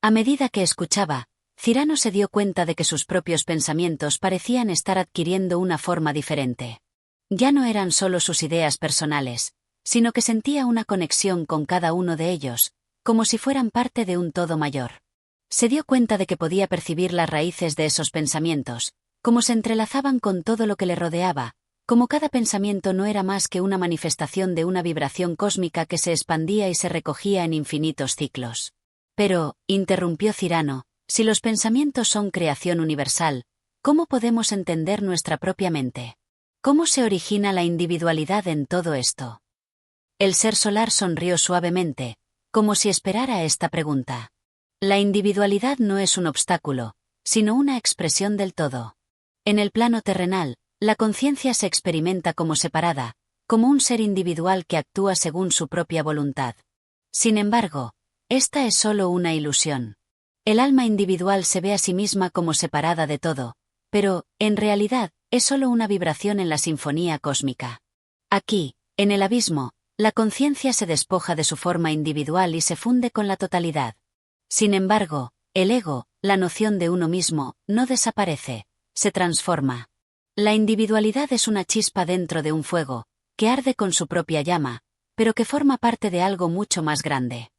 A medida que escuchaba, Cyrano se dio cuenta de que sus propios pensamientos parecían estar adquiriendo una forma diferente. Ya no eran solo sus ideas personales, sino que sentía una conexión con cada uno de ellos, como si fueran parte de un todo mayor. Se dio cuenta de que podía percibir las raíces de esos pensamientos, como se entrelazaban con todo lo que le rodeaba, como cada pensamiento no era más que una manifestación de una vibración cósmica que se expandía y se recogía en infinitos ciclos. Pero, interrumpió Cyrano, si los pensamientos son creación universal, ¿cómo podemos entender nuestra propia mente? ¿Cómo se origina la individualidad en todo esto? El ser solar sonrió suavemente, como si esperara esta pregunta. La individualidad no es un obstáculo, sino una expresión del todo. En el plano terrenal, la conciencia se experimenta como separada, como un ser individual que actúa según su propia voluntad. Sin embargo, esta es solo una ilusión. El alma individual se ve a sí misma como separada de todo, pero, en realidad, es solo una vibración en la sinfonía cósmica. Aquí, en el abismo, la conciencia se despoja de su forma individual y se funde con la totalidad. Sin embargo, el ego, la noción de uno mismo, no desaparece, se transforma. La individualidad es una chispa dentro de un fuego, que arde con su propia llama, pero que forma parte de algo mucho más grande.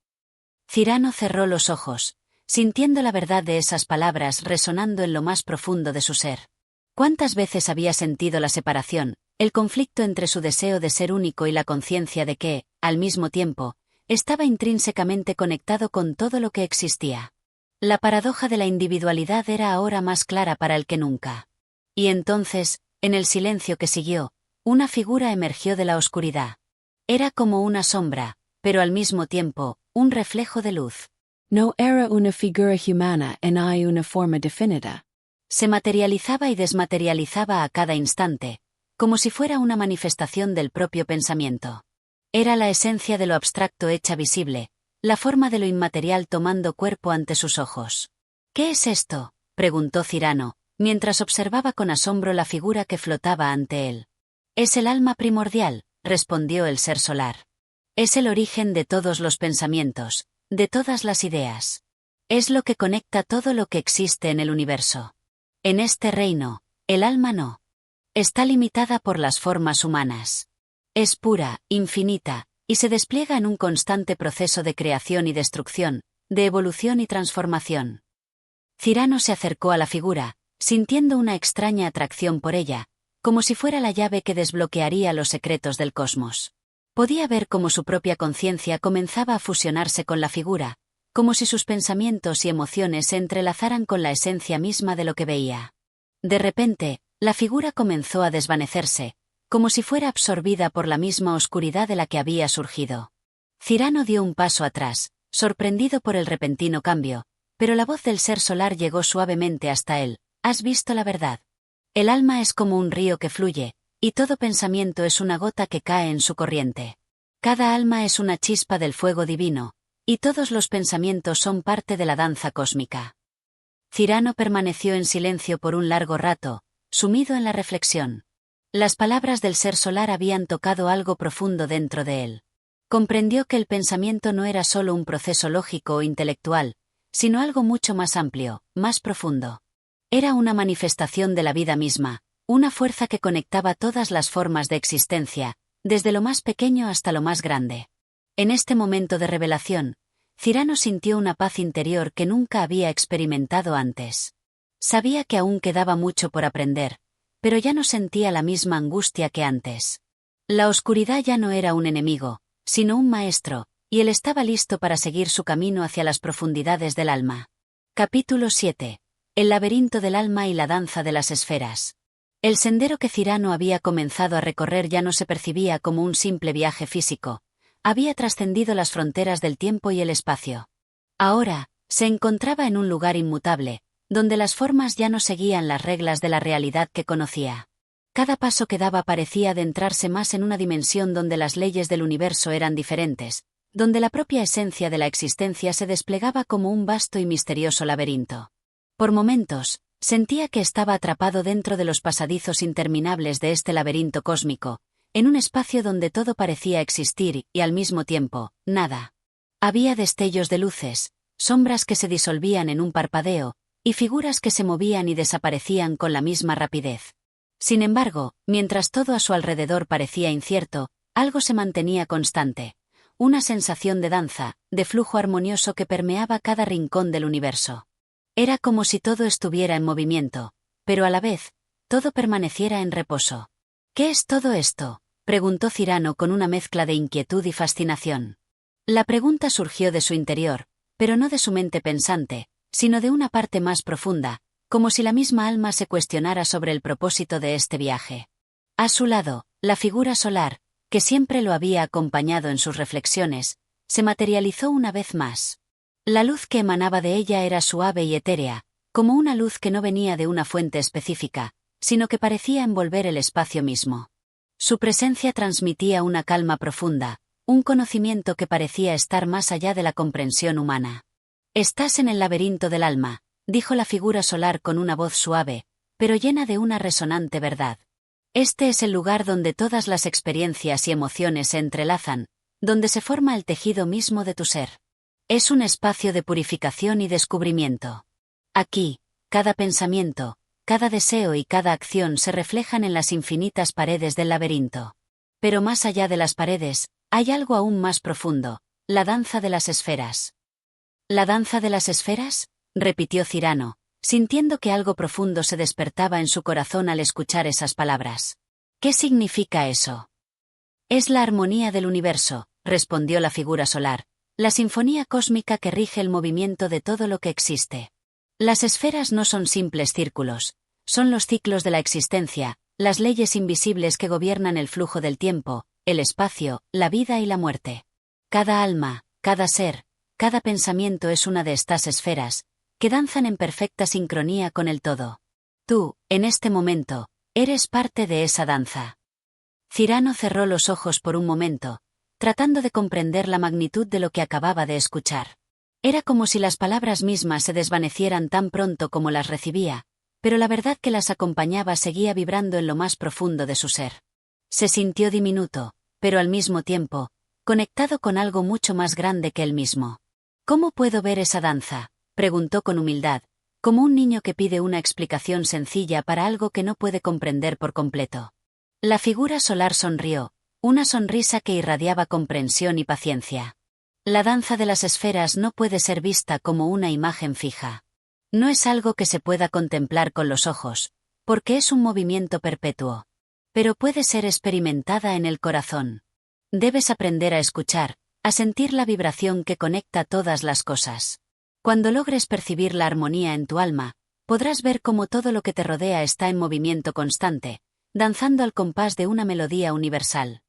Cyrano cerró los ojos, sintiendo la verdad de esas palabras resonando en lo más profundo de su ser. ¿Cuántas veces había sentido la separación, el conflicto entre su deseo de ser único y la conciencia de que, al mismo tiempo, estaba intrínsecamente conectado con todo lo que existía? La paradoja de la individualidad era ahora más clara para él que nunca. Y entonces, en el silencio que siguió, una figura emergió de la oscuridad. Era como una sombra, pero al mismo tiempo, un reflejo de luz. No era una figura humana en hay una forma definida. Se materializaba y desmaterializaba a cada instante, como si fuera una manifestación del propio pensamiento. Era la esencia de lo abstracto hecha visible, la forma de lo inmaterial tomando cuerpo ante sus ojos. ¿Qué es esto?, preguntó Cyrano, mientras observaba con asombro la figura que flotaba ante él. Es el alma primordial, respondió el ser solar. Es el origen de todos los pensamientos, de todas las ideas. Es lo que conecta todo lo que existe en el universo. En este reino, el alma no está limitada por las formas humanas. Es pura, infinita, y se despliega en un constante proceso de creación y destrucción, de evolución y transformación. Cyrano se acercó a la figura, sintiendo una extraña atracción por ella, como si fuera la llave que desbloquearía los secretos del cosmos. Podía ver cómo su propia conciencia comenzaba a fusionarse con la figura, como si sus pensamientos y emociones se entrelazaran con la esencia misma de lo que veía. De repente, la figura comenzó a desvanecerse, como si fuera absorbida por la misma oscuridad de la que había surgido. Cyrano dio un paso atrás, sorprendido por el repentino cambio, pero la voz del ser solar llegó suavemente hasta él. ¿Has visto la verdad? El alma es como un río que fluye, y todo pensamiento es una gota que cae en su corriente. Cada alma es una chispa del fuego divino, y todos los pensamientos son parte de la danza cósmica. Cyrano permaneció en silencio por un largo rato, sumido en la reflexión. Las palabras del ser solar habían tocado algo profundo dentro de él. Comprendió que el pensamiento no era solo un proceso lógico o intelectual, sino algo mucho más amplio, más profundo. Era una manifestación de la vida misma, una fuerza que conectaba todas las formas de existencia, desde lo más pequeño hasta lo más grande. En este momento de revelación, Cyrano sintió una paz interior que nunca había experimentado antes. Sabía que aún quedaba mucho por aprender, pero ya no sentía la misma angustia que antes. La oscuridad ya no era un enemigo, sino un maestro, y él estaba listo para seguir su camino hacia las profundidades del alma. Capítulo 7. El laberinto del alma y la danza de las esferas. El sendero que Cyrano había comenzado a recorrer ya no se percibía como un simple viaje físico, había trascendido las fronteras del tiempo y el espacio. Ahora, se encontraba en un lugar inmutable, donde las formas ya no seguían las reglas de la realidad que conocía. Cada paso que daba parecía adentrarse más en una dimensión donde las leyes del universo eran diferentes, donde la propia esencia de la existencia se desplegaba como un vasto y misterioso laberinto. Por momentos, sentía que estaba atrapado dentro de los pasadizos interminables de este laberinto cósmico, en un espacio donde todo parecía existir y al mismo tiempo, nada. Había destellos de luces, sombras que se disolvían en un parpadeo, y figuras que se movían y desaparecían con la misma rapidez. Sin embargo, mientras todo a su alrededor parecía incierto, algo se mantenía constante. Una sensación de danza, de flujo armonioso que permeaba cada rincón del universo. Era como si todo estuviera en movimiento, pero a la vez, todo permaneciera en reposo. ¿Qué es todo esto?, preguntó Cyrano con una mezcla de inquietud y fascinación. La pregunta surgió de su interior, pero no de su mente pensante, sino de una parte más profunda, como si la misma alma se cuestionara sobre el propósito de este viaje. A su lado, la figura solar, que siempre lo había acompañado en sus reflexiones, se materializó una vez más. La luz que emanaba de ella era suave y etérea, como una luz que no venía de una fuente específica, sino que parecía envolver el espacio mismo. Su presencia transmitía una calma profunda, un conocimiento que parecía estar más allá de la comprensión humana. «Estás en el laberinto del alma», dijo la figura solar con una voz suave, pero llena de una resonante verdad. Este es el lugar donde todas las experiencias y emociones se entrelazan, donde se forma el tejido mismo de tu ser. Es un espacio de purificación y descubrimiento. Aquí, cada pensamiento, cada deseo y cada acción se reflejan en las infinitas paredes del laberinto. Pero más allá de las paredes, hay algo aún más profundo, la danza de las esferas. ¿La danza de las esferas?, repitió Cyrano, sintiendo que algo profundo se despertaba en su corazón al escuchar esas palabras. ¿Qué significa eso? Es la armonía del universo, respondió la figura solar, la sinfonía cósmica que rige el movimiento de todo lo que existe. Las esferas no son simples círculos, son los ciclos de la existencia, las leyes invisibles que gobiernan el flujo del tiempo, el espacio, la vida y la muerte. Cada alma, cada ser, cada pensamiento es una de estas esferas, que danzan en perfecta sincronía con el todo. Tú, en este momento, eres parte de esa danza. Cyrano cerró los ojos por un momento, tratando de comprender la magnitud de lo que acababa de escuchar. Era como si las palabras mismas se desvanecieran tan pronto como las recibía, pero la verdad que las acompañaba seguía vibrando en lo más profundo de su ser. Se sintió diminuto, pero al mismo tiempo, conectado con algo mucho más grande que él mismo. ¿Cómo puedo ver esa danza?, preguntó con humildad, como un niño que pide una explicación sencilla para algo que no puede comprender por completo. La figura solar sonrió, una sonrisa que irradiaba comprensión y paciencia. La danza de las esferas no puede ser vista como una imagen fija. No es algo que se pueda contemplar con los ojos, porque es un movimiento perpetuo. Pero puede ser experimentada en el corazón. Debes aprender a escuchar, a sentir la vibración que conecta todas las cosas. Cuando logres percibir la armonía en tu alma, podrás ver cómo todo lo que te rodea está en movimiento constante, danzando al compás de una melodía universal.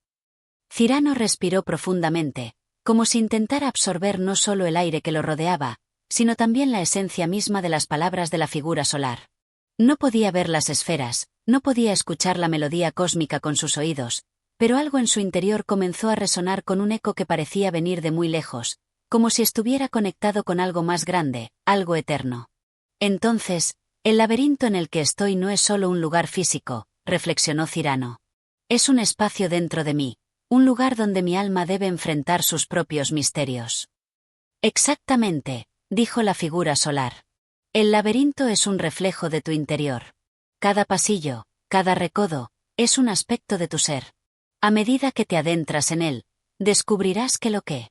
Cyrano respiró profundamente, como si intentara absorber no solo el aire que lo rodeaba, sino también la esencia misma de las palabras de la figura solar. No podía ver las esferas, no podía escuchar la melodía cósmica con sus oídos, pero algo en su interior comenzó a resonar con un eco que parecía venir de muy lejos, como si estuviera conectado con algo más grande, algo eterno. Entonces, el laberinto en el que estoy no es solo un lugar físico, reflexionó Cyrano. Es un espacio dentro de mí, un lugar donde mi alma debe enfrentar sus propios misterios. Exactamente, dijo la figura solar. El laberinto es un reflejo de tu interior. Cada pasillo, cada recodo, es un aspecto de tu ser. A medida que te adentras en él, descubrirás que lo que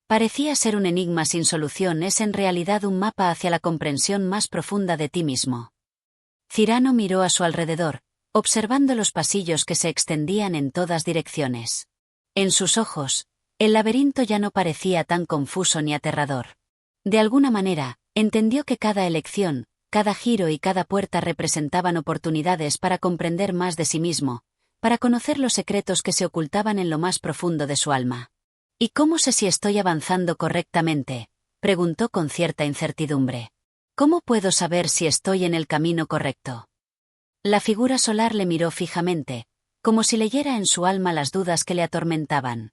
parecía ser un enigma sin solución es en realidad un mapa hacia la comprensión más profunda de ti mismo. Cyrano miró a su alrededor, observando los pasillos que se extendían en todas direcciones. En sus ojos, el laberinto ya no parecía tan confuso ni aterrador. De alguna manera, entendió que cada elección, cada giro y cada puerta representaban oportunidades para comprender más de sí mismo, para conocer los secretos que se ocultaban en lo más profundo de su alma. ¿Y cómo sé si estoy avanzando correctamente?, preguntó con cierta incertidumbre. ¿Cómo puedo saber si estoy en el camino correcto? La figura solar le miró fijamente, como si leyera en su alma las dudas que le atormentaban.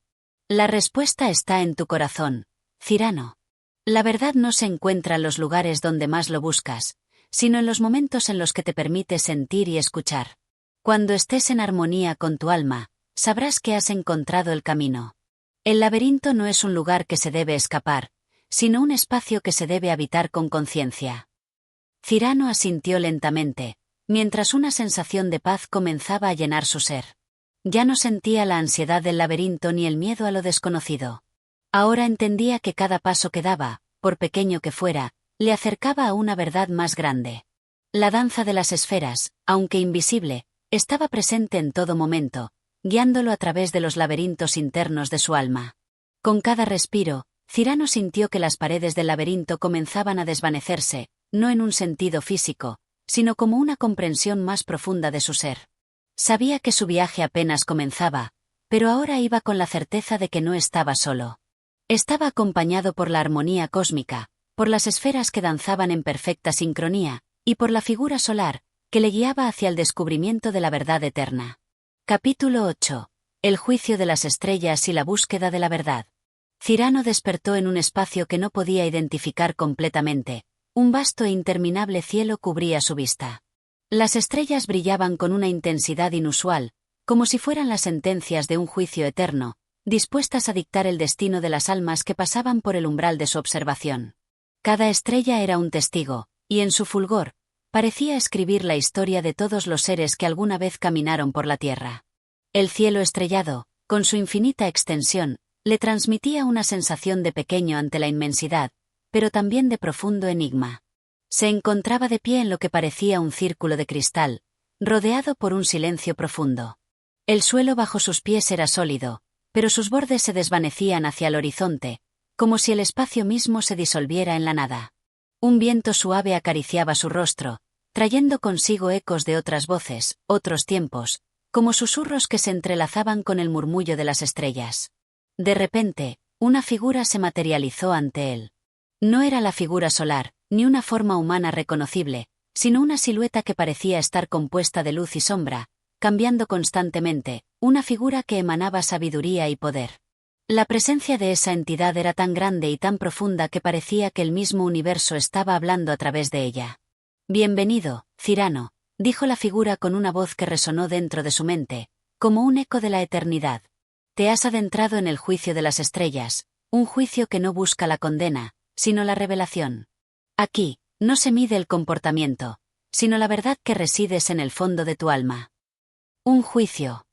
La respuesta está en tu corazón, Cyrano. La verdad no se encuentra en los lugares donde más lo buscas, sino en los momentos en los que te permites sentir y escuchar. Cuando estés en armonía con tu alma, sabrás que has encontrado el camino. El laberinto no es un lugar que se debe escapar, sino un espacio que se debe habitar con conciencia. Cyrano asintió lentamente, mientras una sensación de paz comenzaba a llenar su ser. Ya no sentía la ansiedad del laberinto ni el miedo a lo desconocido. Ahora entendía que cada paso que daba, por pequeño que fuera, le acercaba a una verdad más grande. La danza de las esferas, aunque invisible, estaba presente en todo momento, guiándolo a través de los laberintos internos de su alma. Con cada respiro, Cyrano sintió que las paredes del laberinto comenzaban a desvanecerse, no en un sentido físico, sino como una comprensión más profunda de su ser. Sabía que su viaje apenas comenzaba, pero ahora iba con la certeza de que no estaba solo. Estaba acompañado por la armonía cósmica, por las esferas que danzaban en perfecta sincronía, y por la figura solar, que le guiaba hacia el descubrimiento de la verdad eterna. Capítulo 8. El juicio de las estrellas y la búsqueda de la verdad. Cyrano despertó en un espacio que no podía identificar completamente. Un vasto e interminable cielo cubría su vista. Las estrellas brillaban con una intensidad inusual, como si fueran las sentencias de un juicio eterno, dispuestas a dictar el destino de las almas que pasaban por el umbral de su observación. Cada estrella era un testigo, y en su fulgor, parecía escribir la historia de todos los seres que alguna vez caminaron por la tierra. El cielo estrellado, con su infinita extensión, le transmitía una sensación de pequeño ante la inmensidad, pero también de profundo enigma. Se encontraba de pie en lo que parecía un círculo de cristal, rodeado por un silencio profundo. El suelo bajo sus pies era sólido, pero sus bordes se desvanecían hacia el horizonte, como si el espacio mismo se disolviera en la nada. Un viento suave acariciaba su rostro, trayendo consigo ecos de otras voces, otros tiempos, como susurros que se entrelazaban con el murmullo de las estrellas. De repente, una figura se materializó ante él. No era la figura solar, ni una forma humana reconocible, sino una silueta que parecía estar compuesta de luz y sombra, cambiando constantemente, una figura que emanaba sabiduría y poder. La presencia de esa entidad era tan grande y tan profunda que parecía que el mismo universo estaba hablando a través de ella. «Bienvenido, Cyrano», dijo la figura con una voz que resonó dentro de su mente, como un eco de la eternidad. «Te has adentrado en el juicio de las estrellas, un juicio que no busca la condena, sino la revelación. Aquí, no se mide el comportamiento, sino la verdad que resides en el fondo de tu alma». «¿Un juicio?».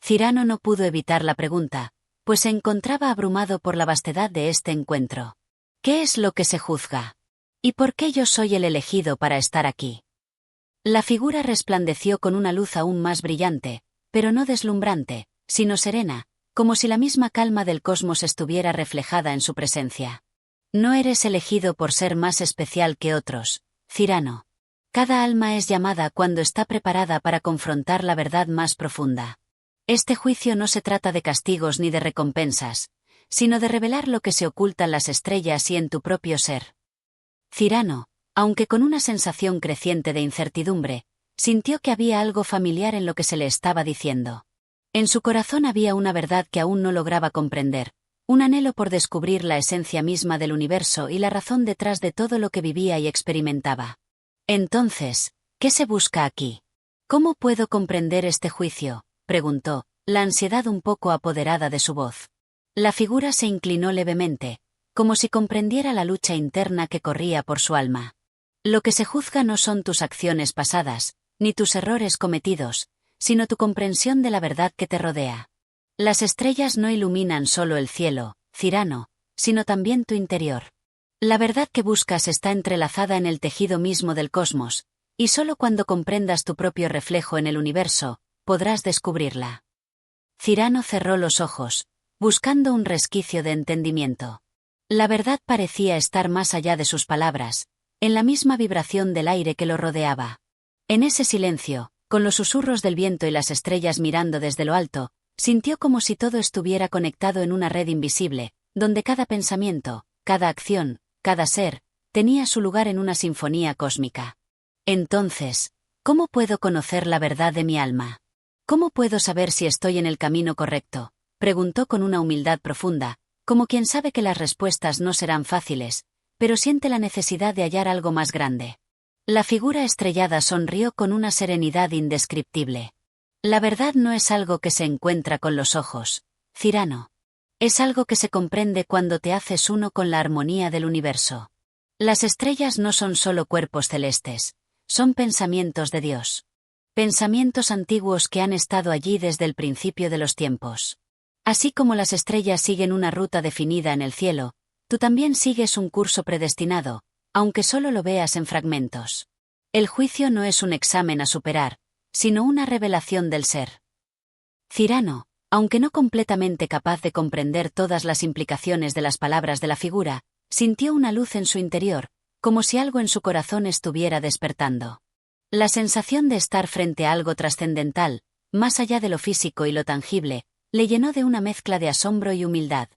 Cyrano no pudo evitar la pregunta, pues se encontraba abrumado por la vastedad de este encuentro. ¿Qué es lo que se juzga? ¿Y por qué yo soy el elegido para estar aquí? La figura resplandeció con una luz aún más brillante, pero no deslumbrante, sino serena, como si la misma calma del cosmos estuviera reflejada en su presencia. No eres elegido por ser más especial que otros, Cyrano. Cada alma es llamada cuando está preparada para confrontar la verdad más profunda. Este juicio no se trata de castigos ni de recompensas, sino de revelar lo que se oculta en las estrellas y en tu propio ser. Cyrano, aunque con una sensación creciente de incertidumbre, sintió que había algo familiar en lo que se le estaba diciendo. En su corazón había una verdad que aún no lograba comprender, un anhelo por descubrir la esencia misma del universo y la razón detrás de todo lo que vivía y experimentaba. Entonces, ¿qué se busca aquí? ¿Cómo puedo comprender este juicio?, preguntó, la ansiedad un poco apoderada de su voz. La figura se inclinó levemente, como si comprendiera la lucha interna que corría por su alma. Lo que se juzga no son tus acciones pasadas, ni tus errores cometidos, sino tu comprensión de la verdad que te rodea. Las estrellas no iluminan solo el cielo, Cyrano, sino también tu interior. La verdad que buscas está entrelazada en el tejido mismo del cosmos, y solo cuando comprendas tu propio reflejo en el universo, podrás descubrirla. Cyrano cerró los ojos, buscando un resquicio de entendimiento. La verdad parecía estar más allá de sus palabras, en la misma vibración del aire que lo rodeaba. En ese silencio, con los susurros del viento y las estrellas mirando desde lo alto, sintió como si todo estuviera conectado en una red invisible, donde cada pensamiento, cada acción, cada ser, tenía su lugar en una sinfonía cósmica. Entonces, ¿Cómo puedo conocer la verdad de mi alma? ¿Cómo puedo saber si estoy en el camino correcto? Preguntó con una humildad profunda, como quien sabe que las respuestas no serán fáciles, pero siente la necesidad de hallar algo más grande. La figura estrellada sonrió con una serenidad indescriptible. La verdad no es algo que se encuentra con los ojos, Cyrano. Es algo que se comprende cuando te haces uno con la armonía del universo. Las estrellas no son solo cuerpos celestes, son pensamientos de Dios. Pensamientos antiguos que han estado allí desde el principio de los tiempos. Así como las estrellas siguen una ruta definida en el cielo, tú también sigues un curso predestinado, aunque solo lo veas en fragmentos. El juicio no es un examen a superar, sino una revelación del ser. Cyrano, aunque no completamente capaz de comprender todas las implicaciones de las palabras de la figura, sintió una luz en su interior, como si algo en su corazón estuviera despertando. La sensación de estar frente a algo trascendental, más allá de lo físico y lo tangible, le llenó de una mezcla de asombro y humildad.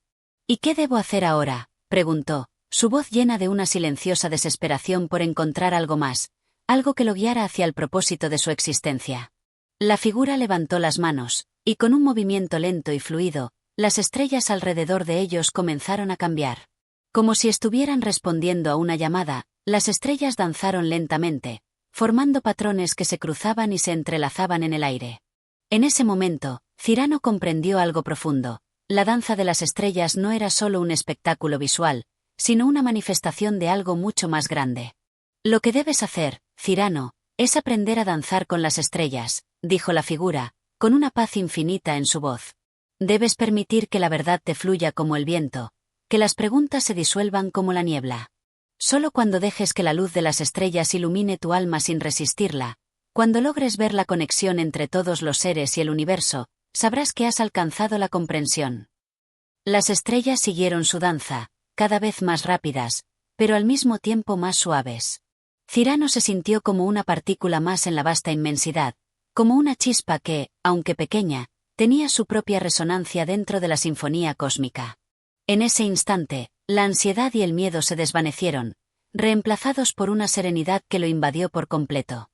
¿Y qué debo hacer ahora?, preguntó, su voz llena de una silenciosa desesperación por encontrar algo más, algo que lo guiara hacia el propósito de su existencia. La figura levantó las manos, y con un movimiento lento y fluido, las estrellas alrededor de ellos comenzaron a cambiar. Como si estuvieran respondiendo a una llamada, las estrellas danzaron lentamente, formando patrones que se cruzaban y se entrelazaban en el aire. En ese momento, Cyrano comprendió algo profundo. La danza de las estrellas no era solo un espectáculo visual, sino una manifestación de algo mucho más grande. Lo que debes hacer, Cyrano, es aprender a danzar con las estrellas, dijo la figura, con una paz infinita en su voz. Debes permitir que la verdad te fluya como el viento, que las preguntas se disuelvan como la niebla. Solo cuando dejes que la luz de las estrellas ilumine tu alma sin resistirla, cuando logres ver la conexión entre todos los seres y el universo, sabrás que has alcanzado la comprensión. Las estrellas siguieron su danza, cada vez más rápidas, pero al mismo tiempo más suaves. Cyrano se sintió como una partícula más en la vasta inmensidad, como una chispa que, aunque pequeña, tenía su propia resonancia dentro de la sinfonía cósmica. En ese instante, la ansiedad y el miedo se desvanecieron, reemplazados por una serenidad que lo invadió por completo.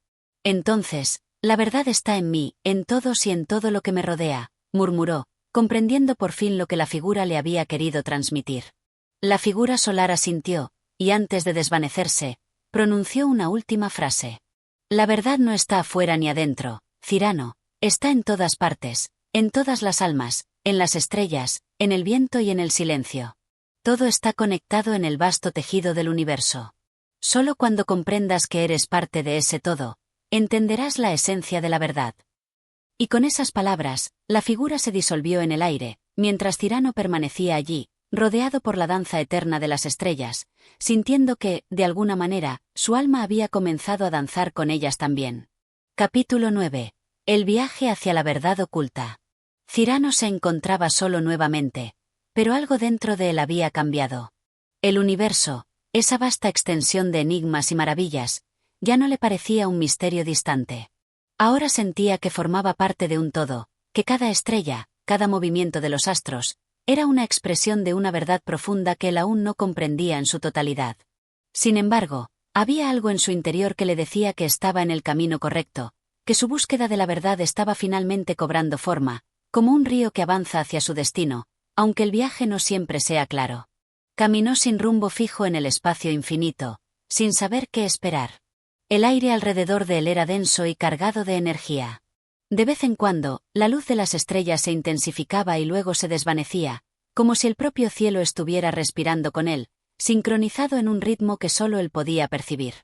Entonces, la verdad está en mí, en todos y en todo lo que me rodea, murmuró, comprendiendo por fin lo que la figura le había querido transmitir. La figura solar asintió, y antes de desvanecerse, pronunció una última frase. La verdad no está afuera ni adentro, Cyrano, está en todas partes, en todas las almas, en las estrellas, en el viento y en el silencio. Todo está conectado en el vasto tejido del universo. Solo cuando comprendas que eres parte de ese todo, entenderás la esencia de la verdad. Y con esas palabras, la figura se disolvió en el aire, mientras Cyrano permanecía allí, rodeado por la danza eterna de las estrellas, sintiendo que, de alguna manera, su alma había comenzado a danzar con ellas también. Capítulo 9. El viaje hacia la verdad oculta. Cyrano se encontraba solo nuevamente, pero algo dentro de él había cambiado. El universo, esa vasta extensión de enigmas y maravillas, ya no le parecía un misterio distante. Ahora sentía que formaba parte de un todo, que cada estrella, cada movimiento de los astros, era una expresión de una verdad profunda que él aún no comprendía en su totalidad. Sin embargo, había algo en su interior que le decía que estaba en el camino correcto, que su búsqueda de la verdad estaba finalmente cobrando forma, como un río que avanza hacia su destino, aunque el viaje no siempre sea claro. Caminó sin rumbo fijo en el espacio infinito, sin saber qué esperar. El aire alrededor de él era denso y cargado de energía. De vez en cuando, la luz de las estrellas se intensificaba y luego se desvanecía, como si el propio cielo estuviera respirando con él, sincronizado en un ritmo que solo él podía percibir.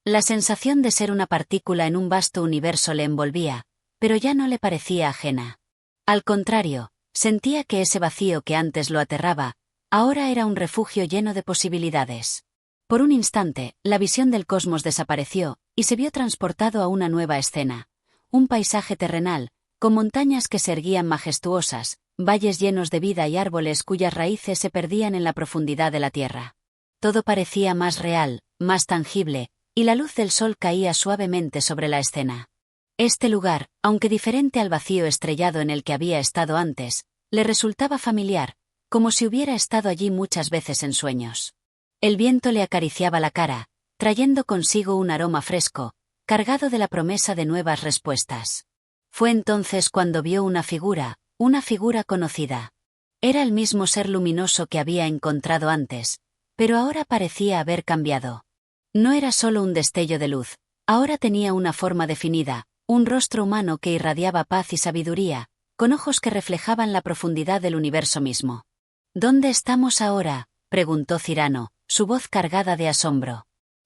La sensación de ser una partícula en un vasto universo le envolvía, pero ya no le parecía ajena. Al contrario, sentía que ese vacío que antes lo aterraba, ahora era un refugio lleno de posibilidades. Por un instante, la visión del cosmos desapareció, y se vio transportado a una nueva escena. Un paisaje terrenal, con montañas que se erguían majestuosas, valles llenos de vida y árboles cuyas raíces se perdían en la profundidad de la tierra. Todo parecía más real, más tangible, y la luz del sol caía suavemente sobre la escena. Este lugar, aunque diferente al vacío estrellado en el que había estado antes, le resultaba familiar, como si hubiera estado allí muchas veces en sueños. El viento le acariciaba la cara, trayendo consigo un aroma fresco, cargado de la promesa de nuevas respuestas. Fue entonces cuando vio una figura conocida. Era el mismo ser luminoso que había encontrado antes, pero ahora parecía haber cambiado. No era solo un destello de luz, ahora tenía una forma definida, un rostro humano que irradiaba paz y sabiduría, con ojos que reflejaban la profundidad del universo mismo. ¿Dónde estamos ahora?, preguntó Cyrano, su voz cargada de asombro.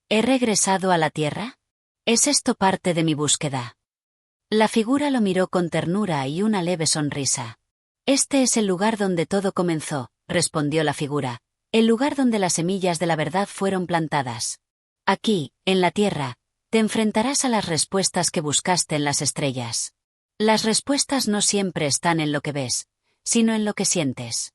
¿He regresado a la Tierra? ¿Es esto parte de mi búsqueda? La figura lo miró con ternura y una leve sonrisa. Este es el lugar donde todo comenzó, respondió la figura, el lugar donde las semillas de la verdad fueron plantadas. Aquí, en la Tierra, te enfrentarás a las respuestas que buscaste en las estrellas. Las respuestas no siempre están en lo que ves, sino en lo que sientes.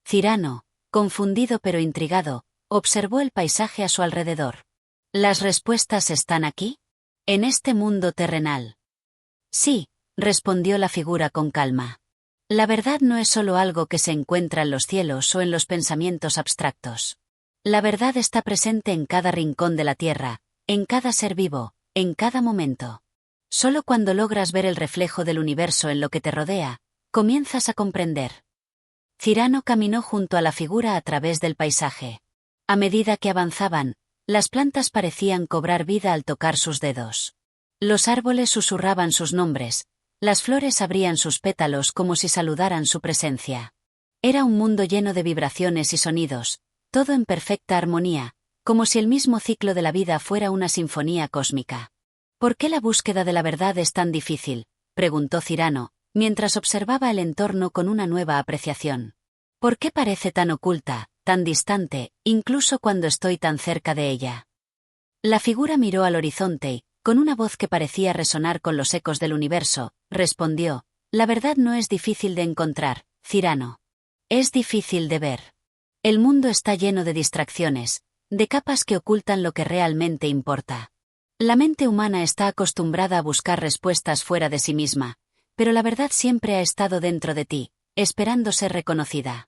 Cyrano, confundido pero intrigado, observó el paisaje a su alrededor. ¿Las respuestas están aquí? ¿En este mundo terrenal? Sí, respondió la figura con calma. La verdad no es solo algo que se encuentra en los cielos o en los pensamientos abstractos. La verdad está presente en cada rincón de la Tierra, en cada ser vivo, en cada momento. Solo cuando logras ver el reflejo del universo en lo que te rodea, comienzas a comprender. Cyrano caminó junto a la figura a través del paisaje. A medida que avanzaban, las plantas parecían cobrar vida al tocar sus dedos. Los árboles susurraban sus nombres, las flores abrían sus pétalos como si saludaran su presencia. Era un mundo lleno de vibraciones y sonidos, todo en perfecta armonía, como si el mismo ciclo de la vida fuera una sinfonía cósmica. ¿Por qué la búsqueda de la verdad es tan difícil?, preguntó Cyrano, mientras observaba el entorno con una nueva apreciación. ¿Por qué parece tan oculta, tan distante, incluso cuando estoy tan cerca de ella? La figura miró al horizonte y, con una voz que parecía resonar con los ecos del universo, respondió: la verdad no es difícil de encontrar, Cyrano. Es difícil de ver. El mundo está lleno de distracciones, de capas que ocultan lo que realmente importa. La mente humana está acostumbrada a buscar respuestas fuera de sí misma, pero la verdad siempre ha estado dentro de ti, esperando ser reconocida.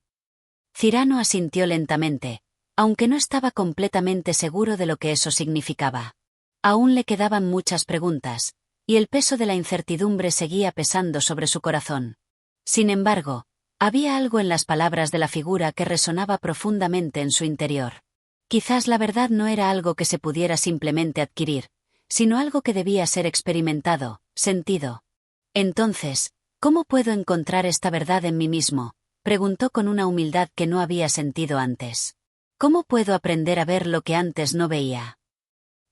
Cyrano asintió lentamente, aunque no estaba completamente seguro de lo que eso significaba. Aún le quedaban muchas preguntas, y el peso de la incertidumbre seguía pesando sobre su corazón. Sin embargo, había algo en las palabras de la figura que resonaba profundamente en su interior. Quizás la verdad no era algo que se pudiera simplemente adquirir, sino algo que debía ser experimentado, sentido. Entonces, ¿cómo puedo encontrar esta verdad en mí mismo?, preguntó con una humildad que no había sentido antes. ¿Cómo puedo aprender a ver lo que antes no veía?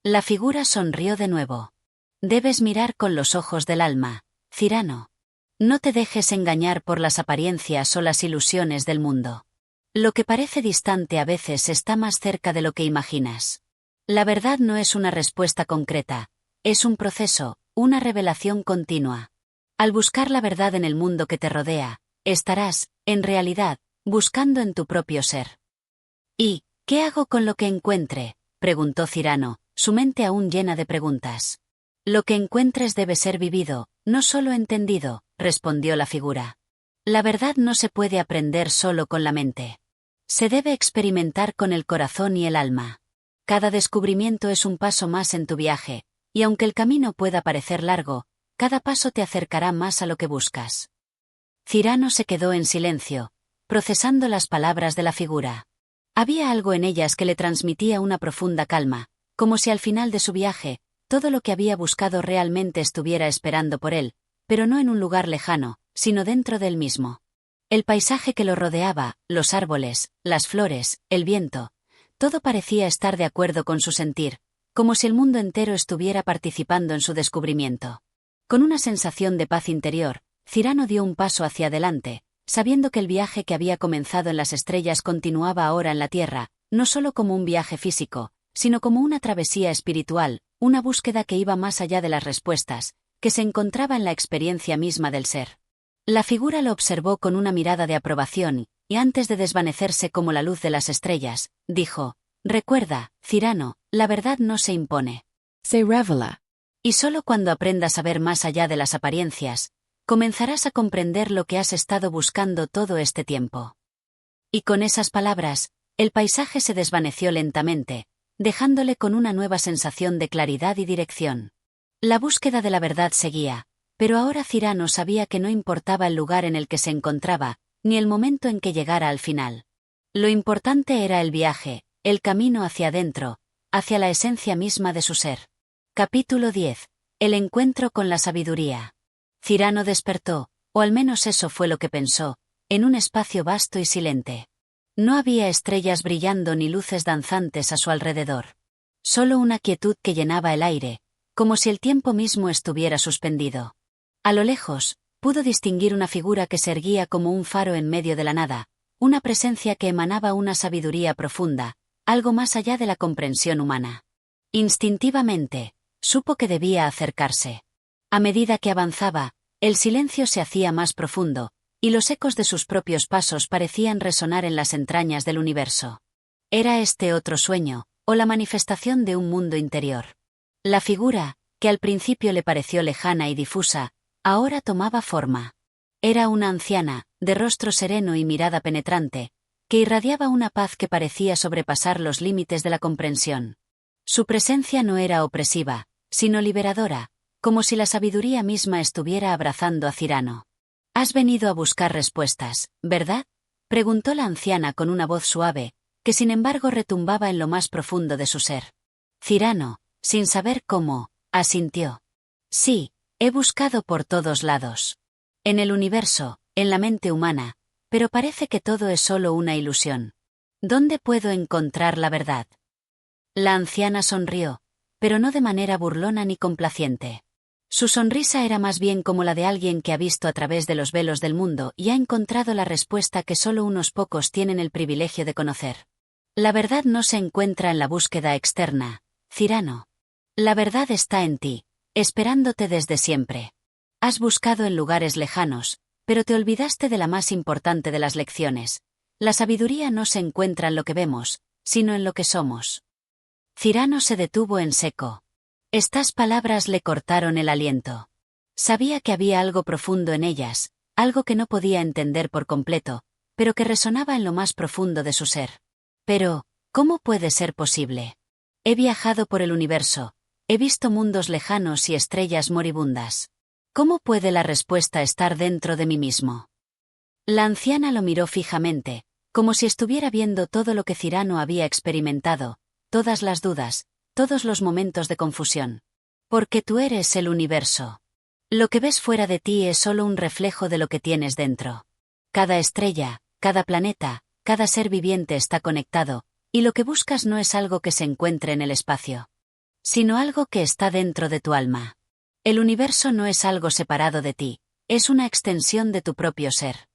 La figura sonrió de nuevo. Debes mirar con los ojos del alma, Cyrano. No te dejes engañar por las apariencias o las ilusiones del mundo. Lo que parece distante a veces está más cerca de lo que imaginas. La verdad no es una respuesta concreta, es un proceso, una revelación continua. Al buscar la verdad en el mundo que te rodea, estarás, en realidad, buscando en tu propio ser. ¿Y qué hago con lo que encuentre?, preguntó Cyrano, su mente aún llena de preguntas. Lo que encuentres debe ser vivido, no solo entendido, respondió la figura. La verdad no se puede aprender solo con la mente. Se debe experimentar con el corazón y el alma. Cada descubrimiento es un paso más en tu viaje, y aunque el camino pueda parecer largo, cada paso te acercará más a lo que buscas. Cyrano se quedó en silencio, procesando las palabras de la figura. Había algo en ellas que le transmitía una profunda calma, como si al final de su viaje, todo lo que había buscado realmente estuviera esperando por él, pero no en un lugar lejano, sino dentro de él mismo. El paisaje que lo rodeaba, los árboles, las flores, el viento, todo parecía estar de acuerdo con su sentir, como si el mundo entero estuviera participando en su descubrimiento. Con una sensación de paz interior, Cyrano dio un paso hacia adelante, sabiendo que el viaje que había comenzado en las estrellas continuaba ahora en la Tierra, no solo como un viaje físico, sino como una travesía espiritual, una búsqueda que iba más allá de las respuestas, que se encontraba en la experiencia misma del ser. La figura lo observó con una mirada de aprobación, y antes de desvanecerse como la luz de las estrellas, dijo: recuerda, Cyrano, la verdad no se impone. Se revela. Y solo cuando aprendas a ver más allá de las apariencias, comenzarás a comprender lo que has estado buscando todo este tiempo. Y con esas palabras, el paisaje se desvaneció lentamente, dejándole con una nueva sensación de claridad y dirección. La búsqueda de la verdad seguía, pero ahora Cyrano sabía que no importaba el lugar en el que se encontraba, ni el momento en que llegara al final. Lo importante era el viaje, el camino hacia adentro, hacia la esencia misma de su ser. Capítulo 10. El encuentro con la sabiduría. Cyrano despertó, o al menos eso fue lo que pensó, en un espacio vasto y silente. No había estrellas brillando ni luces danzantes a su alrededor. Solo una quietud que llenaba el aire, como si el tiempo mismo estuviera suspendido. A lo lejos, pudo distinguir una figura que se erguía como un faro en medio de la nada, una presencia que emanaba una sabiduría profunda, algo más allá de la comprensión humana. Instintivamente, supo que debía acercarse. A medida que avanzaba, el silencio se hacía más profundo, y los ecos de sus propios pasos parecían resonar en las entrañas del universo. ¿Era este otro sueño, o la manifestación de un mundo interior? La figura, que al principio le pareció lejana y difusa, ahora tomaba forma. Era una anciana, de rostro sereno y mirada penetrante, que irradiaba una paz que parecía sobrepasar los límites de la comprensión. Su presencia no era opresiva, sino liberadora, como si la sabiduría misma estuviera abrazando a Cyrano. «Has venido a buscar respuestas, ¿verdad?», preguntó la anciana con una voz suave, que sin embargo retumbaba en lo más profundo de su ser. Cyrano, sin saber cómo, asintió. «Sí, he buscado por todos lados. En el universo, en la mente humana, pero parece que todo es solo una ilusión. ¿Dónde puedo encontrar la verdad?». La anciana sonrió, pero no de manera burlona ni complaciente. Su sonrisa era más bien como la de alguien que ha visto a través de los velos del mundo y ha encontrado la respuesta que solo unos pocos tienen el privilegio de conocer. La verdad no se encuentra en la búsqueda externa, Cyrano. La verdad está en ti, esperándote desde siempre. Has buscado en lugares lejanos, pero te olvidaste de la más importante de las lecciones. La sabiduría no se encuentra en lo que vemos, sino en lo que somos. Cyrano se detuvo en seco. Estas palabras le cortaron el aliento. Sabía que había algo profundo en ellas, algo que no podía entender por completo, pero que resonaba en lo más profundo de su ser. Pero, ¿cómo puede ser posible? He viajado por el universo, he visto mundos lejanos y estrellas moribundas. ¿Cómo puede la respuesta estar dentro de mí mismo? La anciana lo miró fijamente, como si estuviera viendo todo lo que Cyrano había experimentado, todas las dudas, todos los momentos de confusión. Porque tú eres el universo. Lo que ves fuera de ti es solo un reflejo de lo que tienes dentro. Cada estrella, cada planeta, cada ser viviente está conectado, y lo que buscas no es algo que se encuentre en el espacio, sino algo que está dentro de tu alma. El universo no es algo separado de ti, es una extensión de tu propio ser.